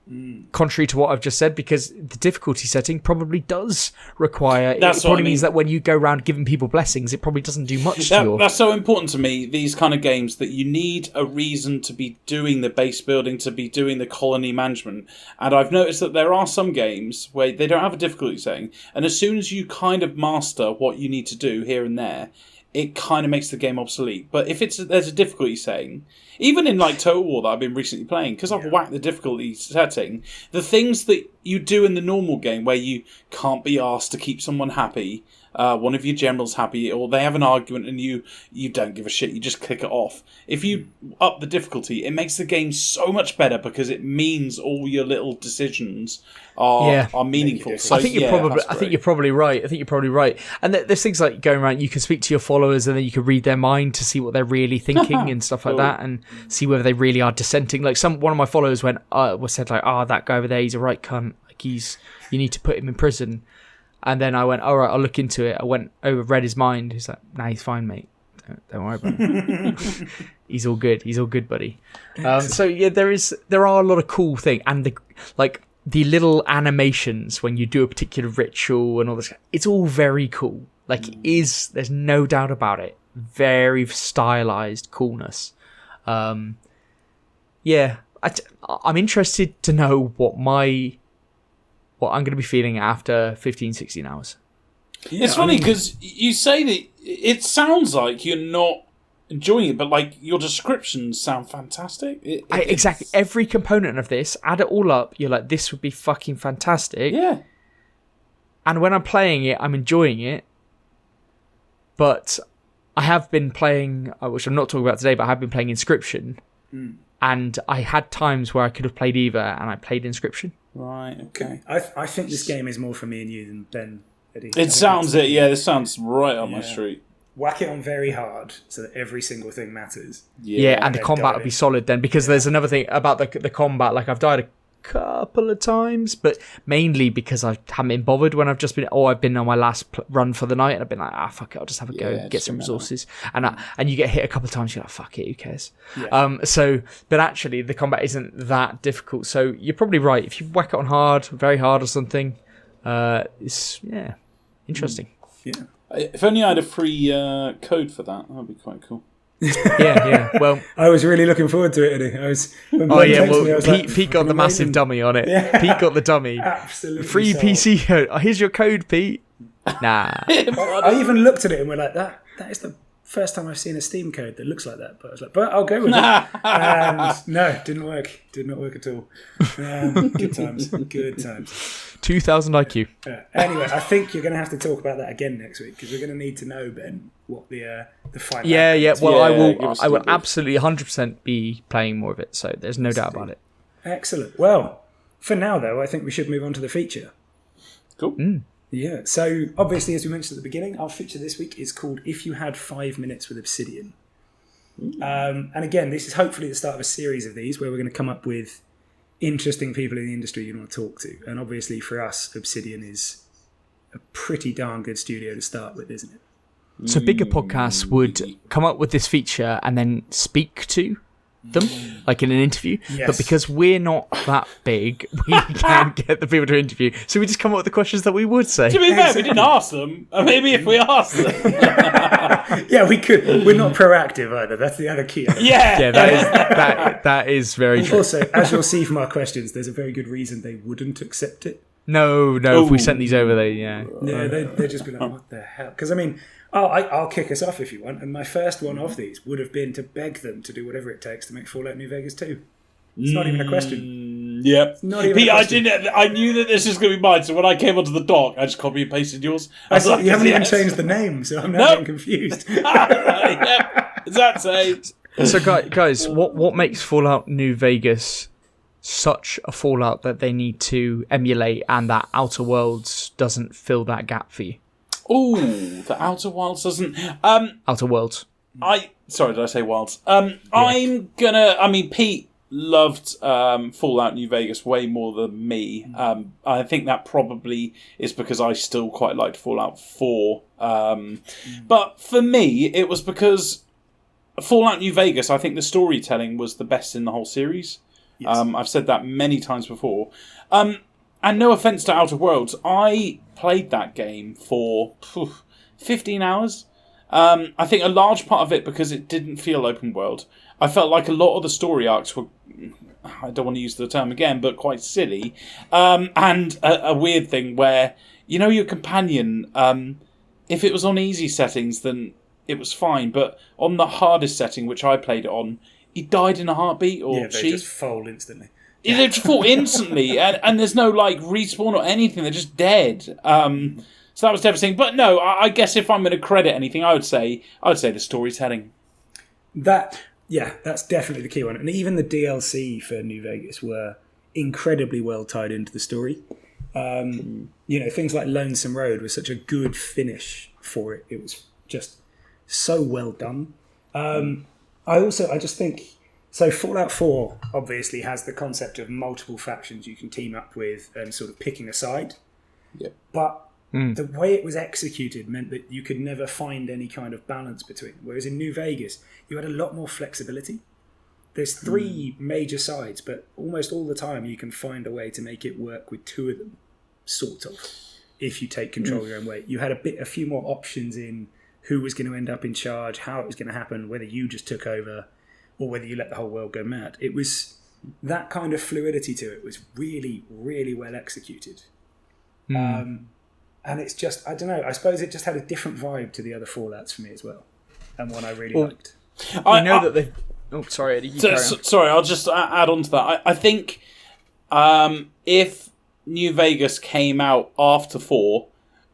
contrary to what I've just said, because the difficulty setting probably does require. It That's probably means that when you go around giving people blessings, it probably doesn't do much to your. That's so important to me. These kind of games that you need a reason to be doing the base building, to be doing the colony management. And I've noticed that there are some games where they don't have a difficulty setting, and as soon as you kind of master what you need to do here and there, it kind of makes the game obsolete. But if there's a difficulty setting, even in like Total War that I've been recently playing, because I've whacked the difficulty setting, the things that you do in the normal game where you can't be asked to keep someone happy, one of your generals happy, or they have an argument and you don't give a shit, you just click it off. If you up the difficulty, it makes the game so much better because it means all your little decisions are meaningful. So, I think you're probably right. And there's things like going around, you can speak to your followers and then you can read their mind to see what they're really thinking and stuff like that, and see whether they really are dissenting. Like one of my followers said like, that guy over there, he's a right cunt. Like you need to put him in prison. And then I went, all right, I'll look into it. I went over, read his mind. He's like, nah, he's fine, mate. Don't worry about it. He's all good. He's all good, buddy. So yeah, there are a lot of cool things, and the little animations when you do a particular ritual and all this. It's all very cool. Like it is. There's no doubt about it. Very stylized coolness. I'm interested to know what I'm going to be feeling after 15, 16 hours. Yeah, it's funny because you say that it sounds like you're not enjoying it, but like your descriptions sound fantastic. Exactly. Every component of this, add it all up, you're like, this would be fucking fantastic. Yeah. And when I'm playing it, I'm enjoying it. But I have been playing, which I'm not talking about today, but I have been playing Inscription. And I had times where I could have played either, and I played Inscription. Right, okay. I think this game is more for me and you than Ben. Eddie. This sounds right up my street. Whack it on very hard so that every single thing matters. Yeah, and the combat will be solid then, because there's another thing about the combat. Like I've died a couple of times, but mainly because I haven't been bothered when I've been on my last run for the night, and I've been like, fuck it, I'll just have a go, get some resources, and you get hit a couple of times, you're like, fuck it, who cares? But actually the combat isn't that difficult, so you're probably right. If you whack it on hard, very hard or something, it's interesting. Yeah. If only I had a free code for that would be quite cool. Yeah. Well, I was really looking forward to it, Eddie. Pete got the massive dummy on it. Yeah. Pete got the dummy. Absolutely. Free PC code. Here's your code, Pete. Nah. I even looked at it and we're like, that is the first time I've seen a Steam code that looks like that. But I was like, but I'll go with it. And no, didn't work. Did not work at all. Good times. Good times. 2000 IQ. Anyway, I think you're going to have to talk about that again next week, because we're going to need to know, Ben, what the final. Yeah. Well, I will absolutely 100% be playing more of it. So there's no doubt about it. Excellent. Well, for now though, I think we should move on to the feature. Cool. Yeah. So obviously, as we mentioned at the beginning, our feature this week is called "If You Had 5 Minutes with Obsidian." And again, this is hopefully the start of a series of these where we're going to come up with interesting people in the industry you want to talk to. And obviously for us, Obsidian is a pretty darn good studio to start with, isn't it? So bigger podcasts would come up with this feature and then speak to them, like in an interview. Yes. But because we're not that big, we can't get the people to interview. So we just come up with the questions that we would say. To be fair, we didn't ask them. Maybe if we asked them. Yeah, we could. We're not proactive either. That's the other key. Yeah, that is very true. Also, as you'll see from our questions, there's a very good reason they wouldn't accept it. No. If we sent these over, they'd just be like, what the hell? Because I mean, I'll kick us off if you want. And my first one of these would have been to beg them to do whatever it takes to make Fallout New Vegas 2. It's not even a question. Yep. Not even a question. I knew that this was going to be mine, so when I came onto the dock, I just copy and pasted yours. I thought you haven't even changed the name, so I'm now getting confused. Yep. Is that same? So guys, what makes Fallout New Vegas such a Fallout that they need to emulate, and that Outer Worlds doesn't fill that gap for you? Oh, the Outer Wilds doesn't. Outer Worlds. Sorry, did I say Wilds? Pete loved Fallout New Vegas way more than me. I think that probably is because I still quite liked Fallout 4. But for me, it was because Fallout New Vegas, I think the storytelling was the best in the whole series. Yes. I've said that many times before. And no offence to Outer Worlds, I played that game for 15 hours. I think a large part of it because it didn't feel open world. I felt like a lot of the story arcs were, I don't want to use the term again, but quite silly. And a weird thing where, your companion, if it was on easy settings, then it was fine. But on the hardest setting, which I played it on, he died in a heartbeat, or they just fold instantly. They just fall instantly, and there's no respawn or anything. They're just dead. So that was devastating. But no, I guess if I'm going to credit anything, I would say the storytelling. That's definitely the key one. And even the DLC for New Vegas were incredibly well tied into the story. Things like Lonesome Road was such a good finish for it. It was just so well done. I just think, so Fallout 4 obviously has the concept of multiple factions you can team up with and sort of picking a side. Yep. But the way it was executed meant that you could never find any kind of balance between them. Whereas in New Vegas, you had a lot more flexibility. There's 3 major sides, but almost all the time you can find a way to make it work with 2 of them, sort of, if you take control of your own way. You had a few more options in who was going to end up in charge, how it was going to happen, whether you just took over or whether you let the whole world go mad. It was that kind of fluidity to it was really, really well executed. And it's just, I don't know, I suppose it just had a different vibe to the other Fallouts for me as well, and one I really liked. That they've... Oh, sorry, Eddie, you carry on. Sorry, I'll just add on to that. I think if New Vegas came out after 4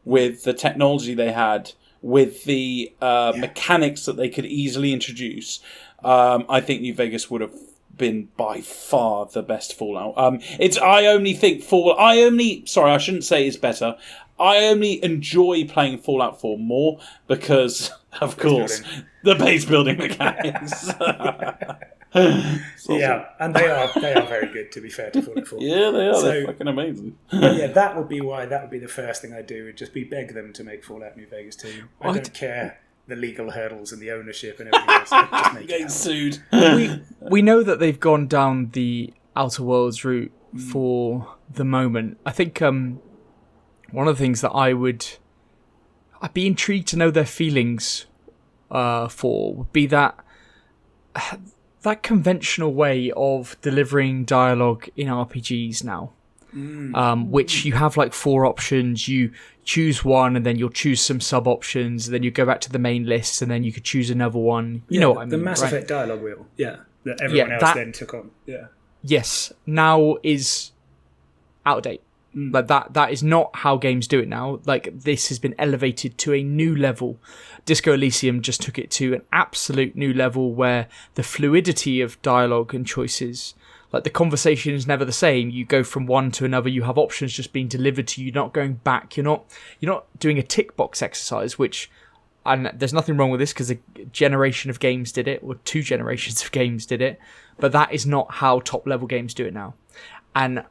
with the technology they had, with the mechanics that they could easily introduce, I think New Vegas would have been by far the best Fallout. I shouldn't say it's better. I only enjoy playing Fallout 4 more because, of course, the base building mechanics. And they are very good, to be fair to Fallout 4. Yeah, they are. They're fucking amazing. But that would be the first thing I'd do, would just be beg them to make Fallout New Vegas 2. I don't care the legal hurdles and the ownership and everything else. Just make getting sued. We know that they've gone down the Outer Worlds route for the moment. I think one of the things that I'd be intrigued to know their feelings for would be that conventional way of delivering dialogue in RPGs now, which you have 4 options. You choose one, and then you'll choose some sub options, and then you go back to the main list, and then you could choose another one. You know what I mean? The Mass Effect dialogue wheel, that everyone else then took on. Yeah. Yes, now is out of date. That is not how games do it now. This has been elevated to a new level. Disco Elysium just took it to an absolute new level where the fluidity of dialogue and choices, the conversation is never the same. You go from one to another. You have options just being delivered to you. You're not going back. You're not doing a tick box exercise, and there's nothing wrong with this because a generation of games did it, or 2 generations of games did it. But that is not how top level games do it now. And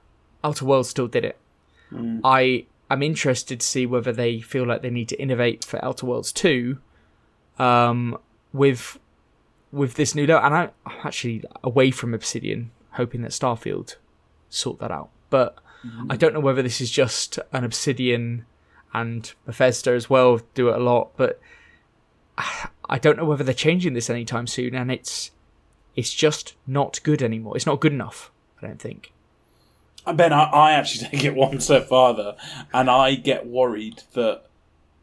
Outer Worlds still did it. I'm interested to see whether they feel like they need to innovate for Outer Worlds 2 with this new level. And I'm actually away from Obsidian, hoping that Starfield sort that out. But I don't know whether this is just an Obsidian, and Bethesda as well do it a lot. But I don't know whether they're changing this anytime soon, and it's just not good anymore. It's not good enough, I don't think. Ben, I actually take it one step farther, and I get worried that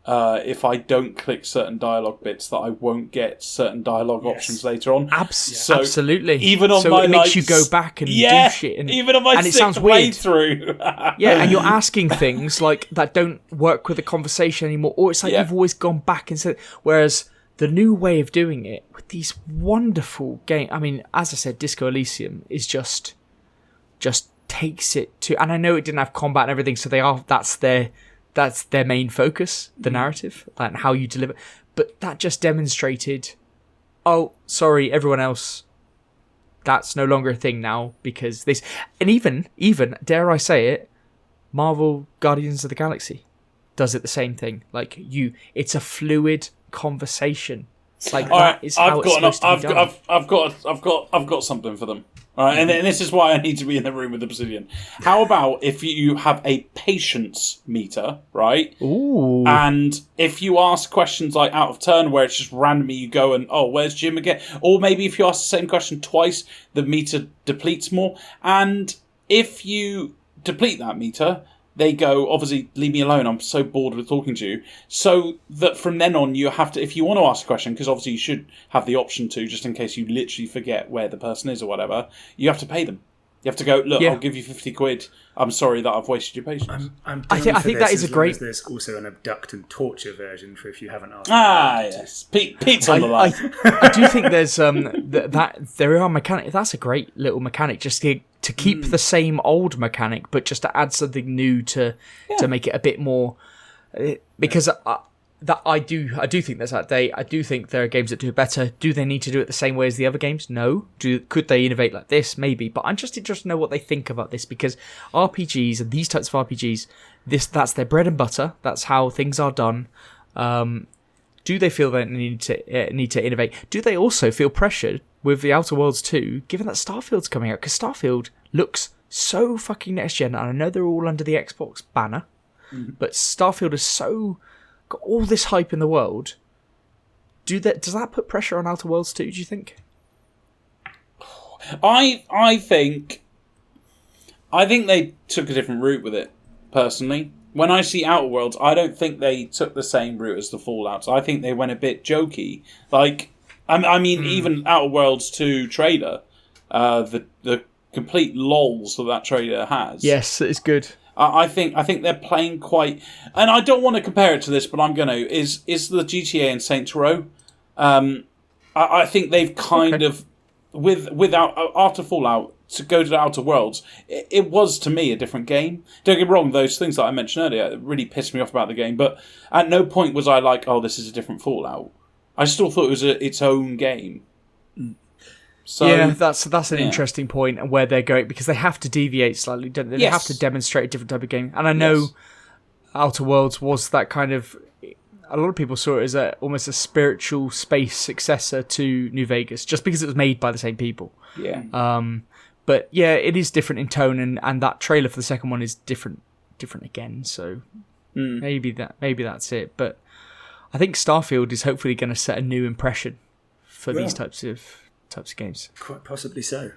if I don't click certain dialogue bits, that I won't get certain dialogue options later on. Absolutely. Even on it makes you go back and do shit. And, even on my and it sounds weird. Through. And you're asking things that don't work with the conversation anymore, or it's you've always gone back and said. Whereas the new way of doing it with these wonderful games, I mean, as I said, Disco Elysium is just takes it to, and I know it didn't have combat and everything, so that's their main focus, the narrative and how you deliver. But that just demonstrated, oh, sorry, everyone else, that's no longer a thing now because this, and even dare I say it, Marvel Guardians of the Galaxy does it the same thing. It's a fluid conversation. That is how it's supposed to be done. I've got something for them. All right, and this is why I need to be in the room with Obsidian. How about if you have a patience meter, right? Ooh. And if you ask questions like out of turn, where it's just randomly you go and, oh, where's Jim again? Or maybe if you ask the same question twice, the meter depletes more. And if you deplete that meter, they go, obviously, leave me alone, I'm so bored with talking to you. So that from then on, you have to, if you want to ask a question, because obviously you should have the option to, just in case you literally forget where the person is or whatever, you have to pay them. You have to go, look, I'll give you 50 quid. I'm sorry that I've wasted your patience. I think that is a great... There's also an abduct and torture version for if you haven't asked. Yes. Pete's on the line. I do think there's that there are mechanics. That's a great little mechanic, just to keep the same old mechanic, but just to add something new to make it a bit more. Because I do think there's that day. I do think there are games that do it better. Do they need to do it the same way as the other games? No. Could they innovate like this? Maybe. But I'm just interested to know what they think about this, because RPGs and these types of RPGs, that's their bread and butter. That's how things are done. Do they feel they need to innovate? Do they also feel pressured with the Outer Worlds 2, given that Starfield's coming out? Because Starfield looks so fucking next gen, and I know they're all under the Xbox banner, but Starfield is so got all this hype in the world. Does that put pressure on Outer Worlds 2? Do you think? I think they took a different route with it. Personally, when I see Outer Worlds, I don't think they took the same route as the Fallouts. I think they went a bit jokey. Like, I mean, even Outer Worlds 2 trailer, the complete lols that trailer has. Yes, it's good. I think they're playing quite, and I don't want to compare it to this, but I'm going to. Is the GTA and Saints Row? I think they've kind of after Fallout to go to the Outer Worlds. It was to me a different game. Don't get me wrong; those things that I mentioned earlier really pissed me off about the game. But at no point was I like, "Oh, this is a different Fallout." I still thought it was its own game. So, yeah, that's an interesting point, and where they're going, because they have to deviate slightly, don't they? They have to demonstrate a different type of game. And I know Outer Worlds was that kind of... A lot of people saw it as almost a spiritual space successor to New Vegas, just because it was made by the same people. Yeah. But yeah, it is different in tone, and that trailer for the second one is different again. So maybe that's it. But I think Starfield is hopefully going to set a new impression for these types of games. Quite possibly so.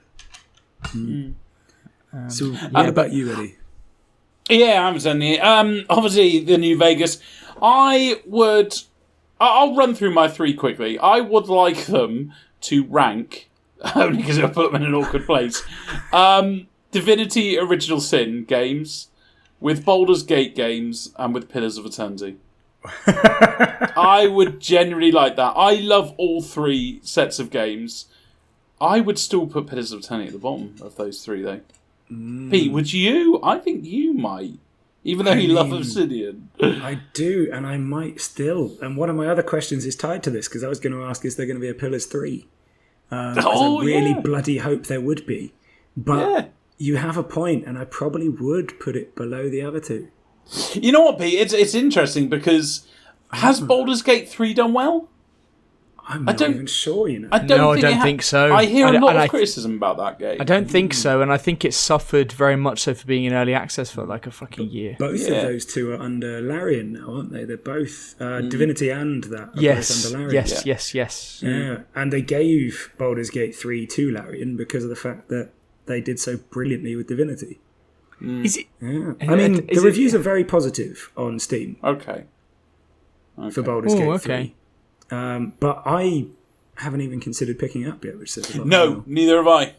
So what about you, Eddie? Yeah, I'm saying it. Obviously, the New Vegas. I'll run through my three quickly. I would like them to rank, only because it'll put them in an awkward place, Divinity Original Sin games, with Baldur's Gate games, and with Pillars of Eternity. I would genuinely like that. I love all three sets of games. I would still put Pillars of Eternity at the bottom of those three, though. Pete, would you? I think you might. Even though you love Obsidian. I do, and I might still. And one of my other questions is tied to this, because I was going to ask, is there going to be a Pillars 3? I really bloody hope there would be. But you have a point, and I probably would put it below the other two. You know what, Pete? It's interesting, because has Baldur's Gate 3 done well? I'm not even sure, you know. I don't think so. I hear a lot of criticism about that game. I don't think so, and I think it suffered very much so for being in early access for like a fucking year. Both of those two are under Larian now, aren't they? They're both Divinity and that are both under Larian. Yes. Yeah, and they gave Baldur's Gate 3 to Larian because of the fact that they did so brilliantly with Divinity. Is it? Yeah. I mean, the reviews are very positive on Steam. Okay. For Baldur's Gate 3. But I haven't even considered picking it up yet, which says a lot. No, neither have I.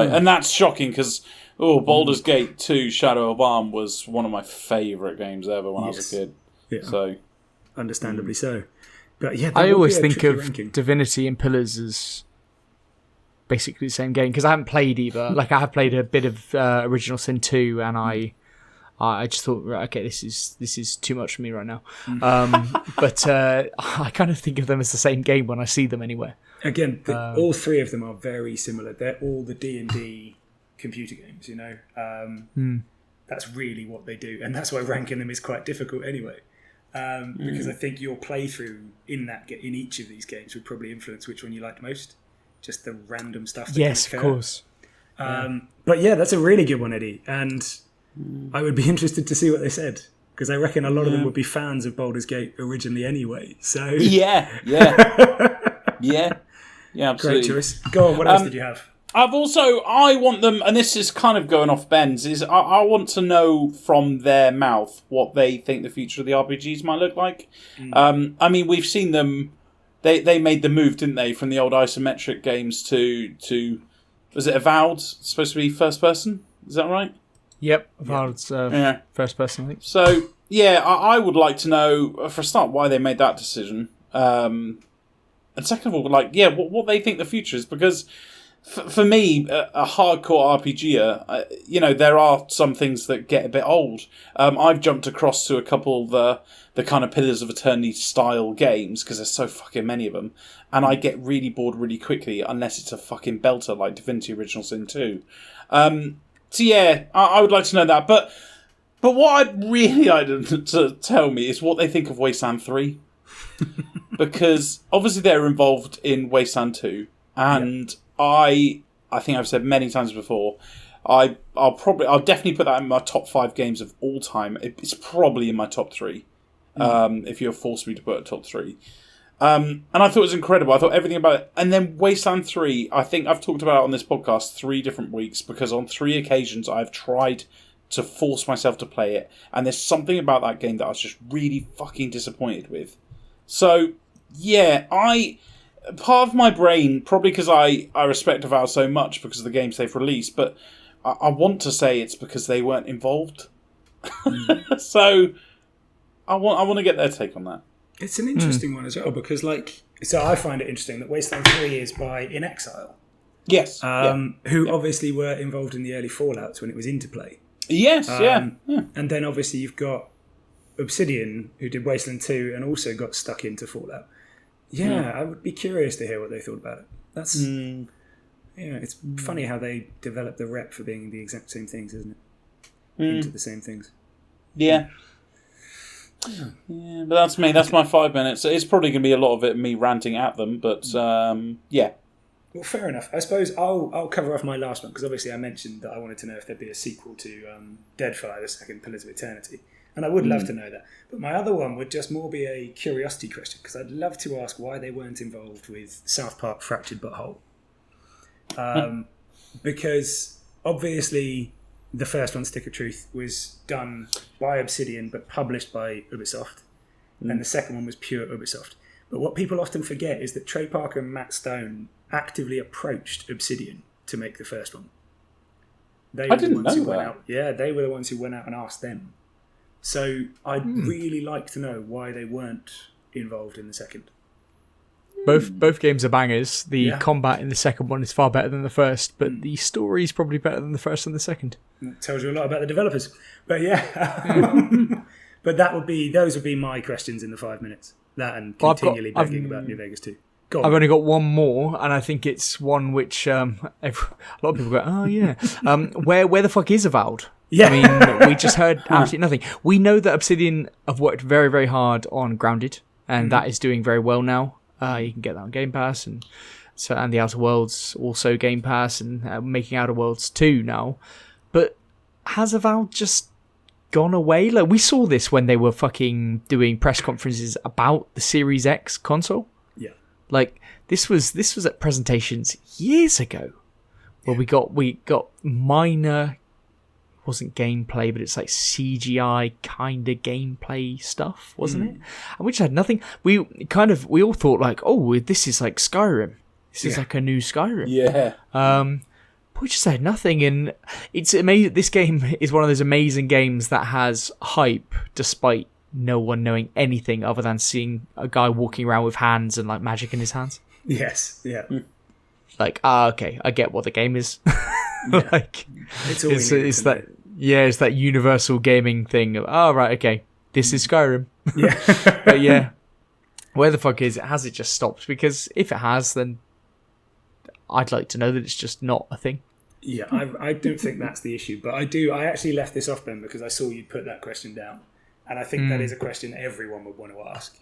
And that's shocking, because Baldur's Gate 2 Shadow of Arm was one of my favourite games ever when I was a kid. Yeah. So, understandably so. But yeah, I always think of ranking. Divinity and Pillars as basically the same game, because I haven't played either. Like, I have played a bit of Original Sin 2, and I just thought, right, okay, this is too much for me right now. But I kind of think of them as the same game when I see them anywhere. Again, all three of them are very similar. They're all the D&D computer games, you know. That's really what they do, and that's why ranking them is quite difficult anyway. Because I think your playthrough in each of these games would probably influence which one you liked most. Just the random stuff that yes, can of occur. course. But yeah, that's a really good one, Eddie. And I would be interested to see what they said. Because I reckon a lot of them would be fans of Baldur's Gate originally anyway. So yeah, absolutely. Great choice. Go on, what else did you have? I want them, and this is kind of going off Ben's, is I want to know from their mouth what they think the future of the RPGs might look like. I mean, we've seen them, they made the move, didn't they, from the old isometric games to was it Avowed? It's supposed to be first person? Is that right? Yep, Avowed's first person, I think. So, yeah, I would like to know, for a start, why they made that decision. And second of all, what they think the future is, because for me, a hardcore RPGer, there are some things that get a bit old. I've jumped across to a couple of the kind of Pillars of Eternity style games, because there's so fucking many of them, and I get really bored really quickly, unless it's a fucking belter like Divinity Original Sin 2. So yeah, I would like to know that. But what I'd really like to tell me is what they think of Wasteland 3. Because obviously they're involved in Wasteland 2, and I think I've said many times before, I'll definitely put that in my top 5 games of all time. It's probably in my top 3, if you forced me to put a top 3. And I thought it was incredible. I thought everything about it. And then Wasteland 3, I think I've talked about it on this podcast 3 different weeks, because on 3 occasions I've tried to force myself to play it, and there's something about that game that I was just really fucking disappointed with. So, yeah, part of my brain, probably because I respect Avowed so much because of the games they've released, but I want to say it's because they weren't involved. So, I want to get their take on that. It's an interesting one as well, because so I find it interesting that Wasteland 3 is by In Exile. Yes. Who obviously were involved in the early Fallouts when it was Interplay. Yes, yeah. And then obviously you've got Obsidian, who did Wasteland 2 and also got stuck into Fallout. Yeah, I would be curious to hear what they thought about it. That's it's funny how they develop the rep for being the exact same things, isn't it? Into the same things. Yeah. Yeah, but that's me. That's my 5 minutes. It's probably going to be a lot of it me ranting at them, but yeah. Well, fair enough. I suppose I'll cover off my last one, because obviously I mentioned that I wanted to know if there'd be a sequel to Deadfire, the second Pillars of Eternity, and I would love to know that. But my other one would just more be a curiosity question, because I'd love to ask why they weren't involved with South Park Fractured But Whole. Because obviously the first one, Stick of Truth, was done by Obsidian but published by Ubisoft, and the second one was pure Ubisoft. But what people often forget is that Trey Parker and Matt Stone actively approached Obsidian to make the first one. They were the ones who went out. Yeah, they were the ones who went out and asked them. So I'd really like to know why they weren't involved in the second. Both games are bangers. The combat in the second one is far better than the first, but the story is probably better than the first and the second. That tells you a lot about the developers. But but those would be my questions in the 5 minutes. That and continually begging about New Vegas 2. I've only got one more, and I think it's one which a lot of people go, oh yeah. Where the fuck is Avowed? Yeah. I mean, we just heard absolutely nothing. We know that Obsidian have worked very, very hard on Grounded, and that is doing very well now. You can get that on Game Pass, and the Outer Worlds also Game Pass, and making Outer Worlds 2 now. But has Avowed just gone away? Like, we saw this when they were fucking doing press conferences about the Series X console. Yeah. Like, this was at presentations years ago, where we got minor, wasn't gameplay, but it's like CGI kind of gameplay stuff, wasn't it? And we just had nothing. We all thought like, oh, this is like Skyrim. This is like a new Skyrim. Yeah. But we just had nothing, and it's amazing. This game is one of those amazing games that has hype despite no one knowing anything other than seeing a guy walking around with hands and like magic in his hands. Yes. Yeah. Like, okay, I get what the game is. Like, it's that universal gaming thing of, oh right, okay, this is Skyrim. Yeah. But yeah, where the fuck is it? Has it just stopped? Because if it has, then I'd like to know that it's just not a thing. Yeah, I don't think that's the issue, but I actually left this off, Ben, because I saw you put that question down, and I think that is a question everyone would want to ask.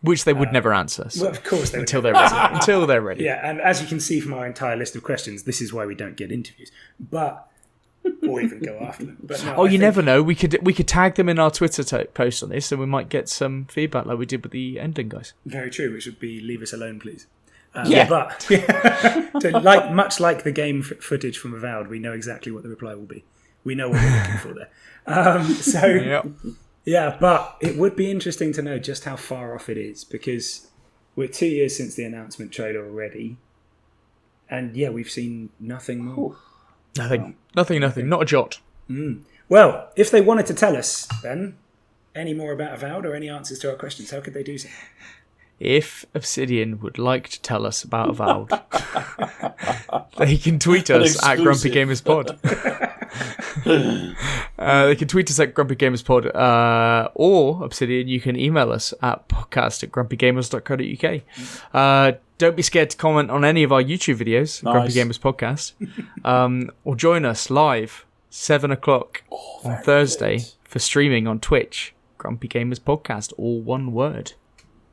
Which they would never answer. So. Well, of course they would. Until they're ready. Until they're ready. Yeah, and as you can see from our entire list of questions, this is why we don't get interviews. But or even go after them. But no, you never know. We could tag them in our Twitter post on this, and we might get some feedback like we did with the ending guys. Very true. Which would be leave us alone, please. Yeah. But much like the game footage from Avowed, we know exactly what the reply will be. We know what we're looking for there. Yeah, but it would be interesting to know just how far off it is, because we're 2 years since the announcement trailer already, and yeah, we've seen nothing more. Nothing. Not a jot. Well, if they wanted to tell us, then, any more about Avowed or any answers to our questions, how could they do so? If Obsidian would like to tell us about Avowed, they can tweet us at Grumpy Gamers Pod. They can tweet us at Grumpy Gamers Pod, or Obsidian, you can email us at podcast@grumpygamers.co.uk. Don't be scared to comment on any of our YouTube videos, Grumpy Gamers Podcast, or join us live 7 o'clock on Thursday for streaming on Twitch. Grumpy Gamers Podcast, all one word.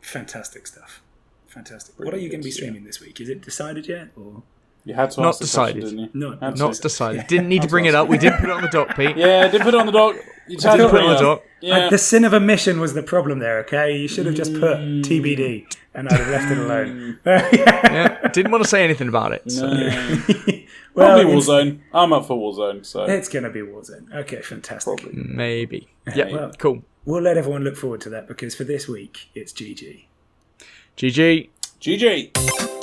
Fantastic stuff. Fantastic. What are you going to be streaming this week? Is it decided yet? Or you had to not ask the decided. question, didn't you? Not decided. Didn't need to bring it up. We did put it on the doc, Pete. Yeah, did put it on the doc. You just had to put it on the doc. Yeah. The sin of omission was the problem there, okay? You should have just put TBD and I'd have left it alone. Yeah, didn't want to say anything about it. So. No. Probably Warzone. I'm up for Warzone. So it's going to be Warzone. Okay, fantastic. Probably. Maybe. Yeah, cool. We'll let everyone look forward to that, because for this week, it's GG. GG. GG.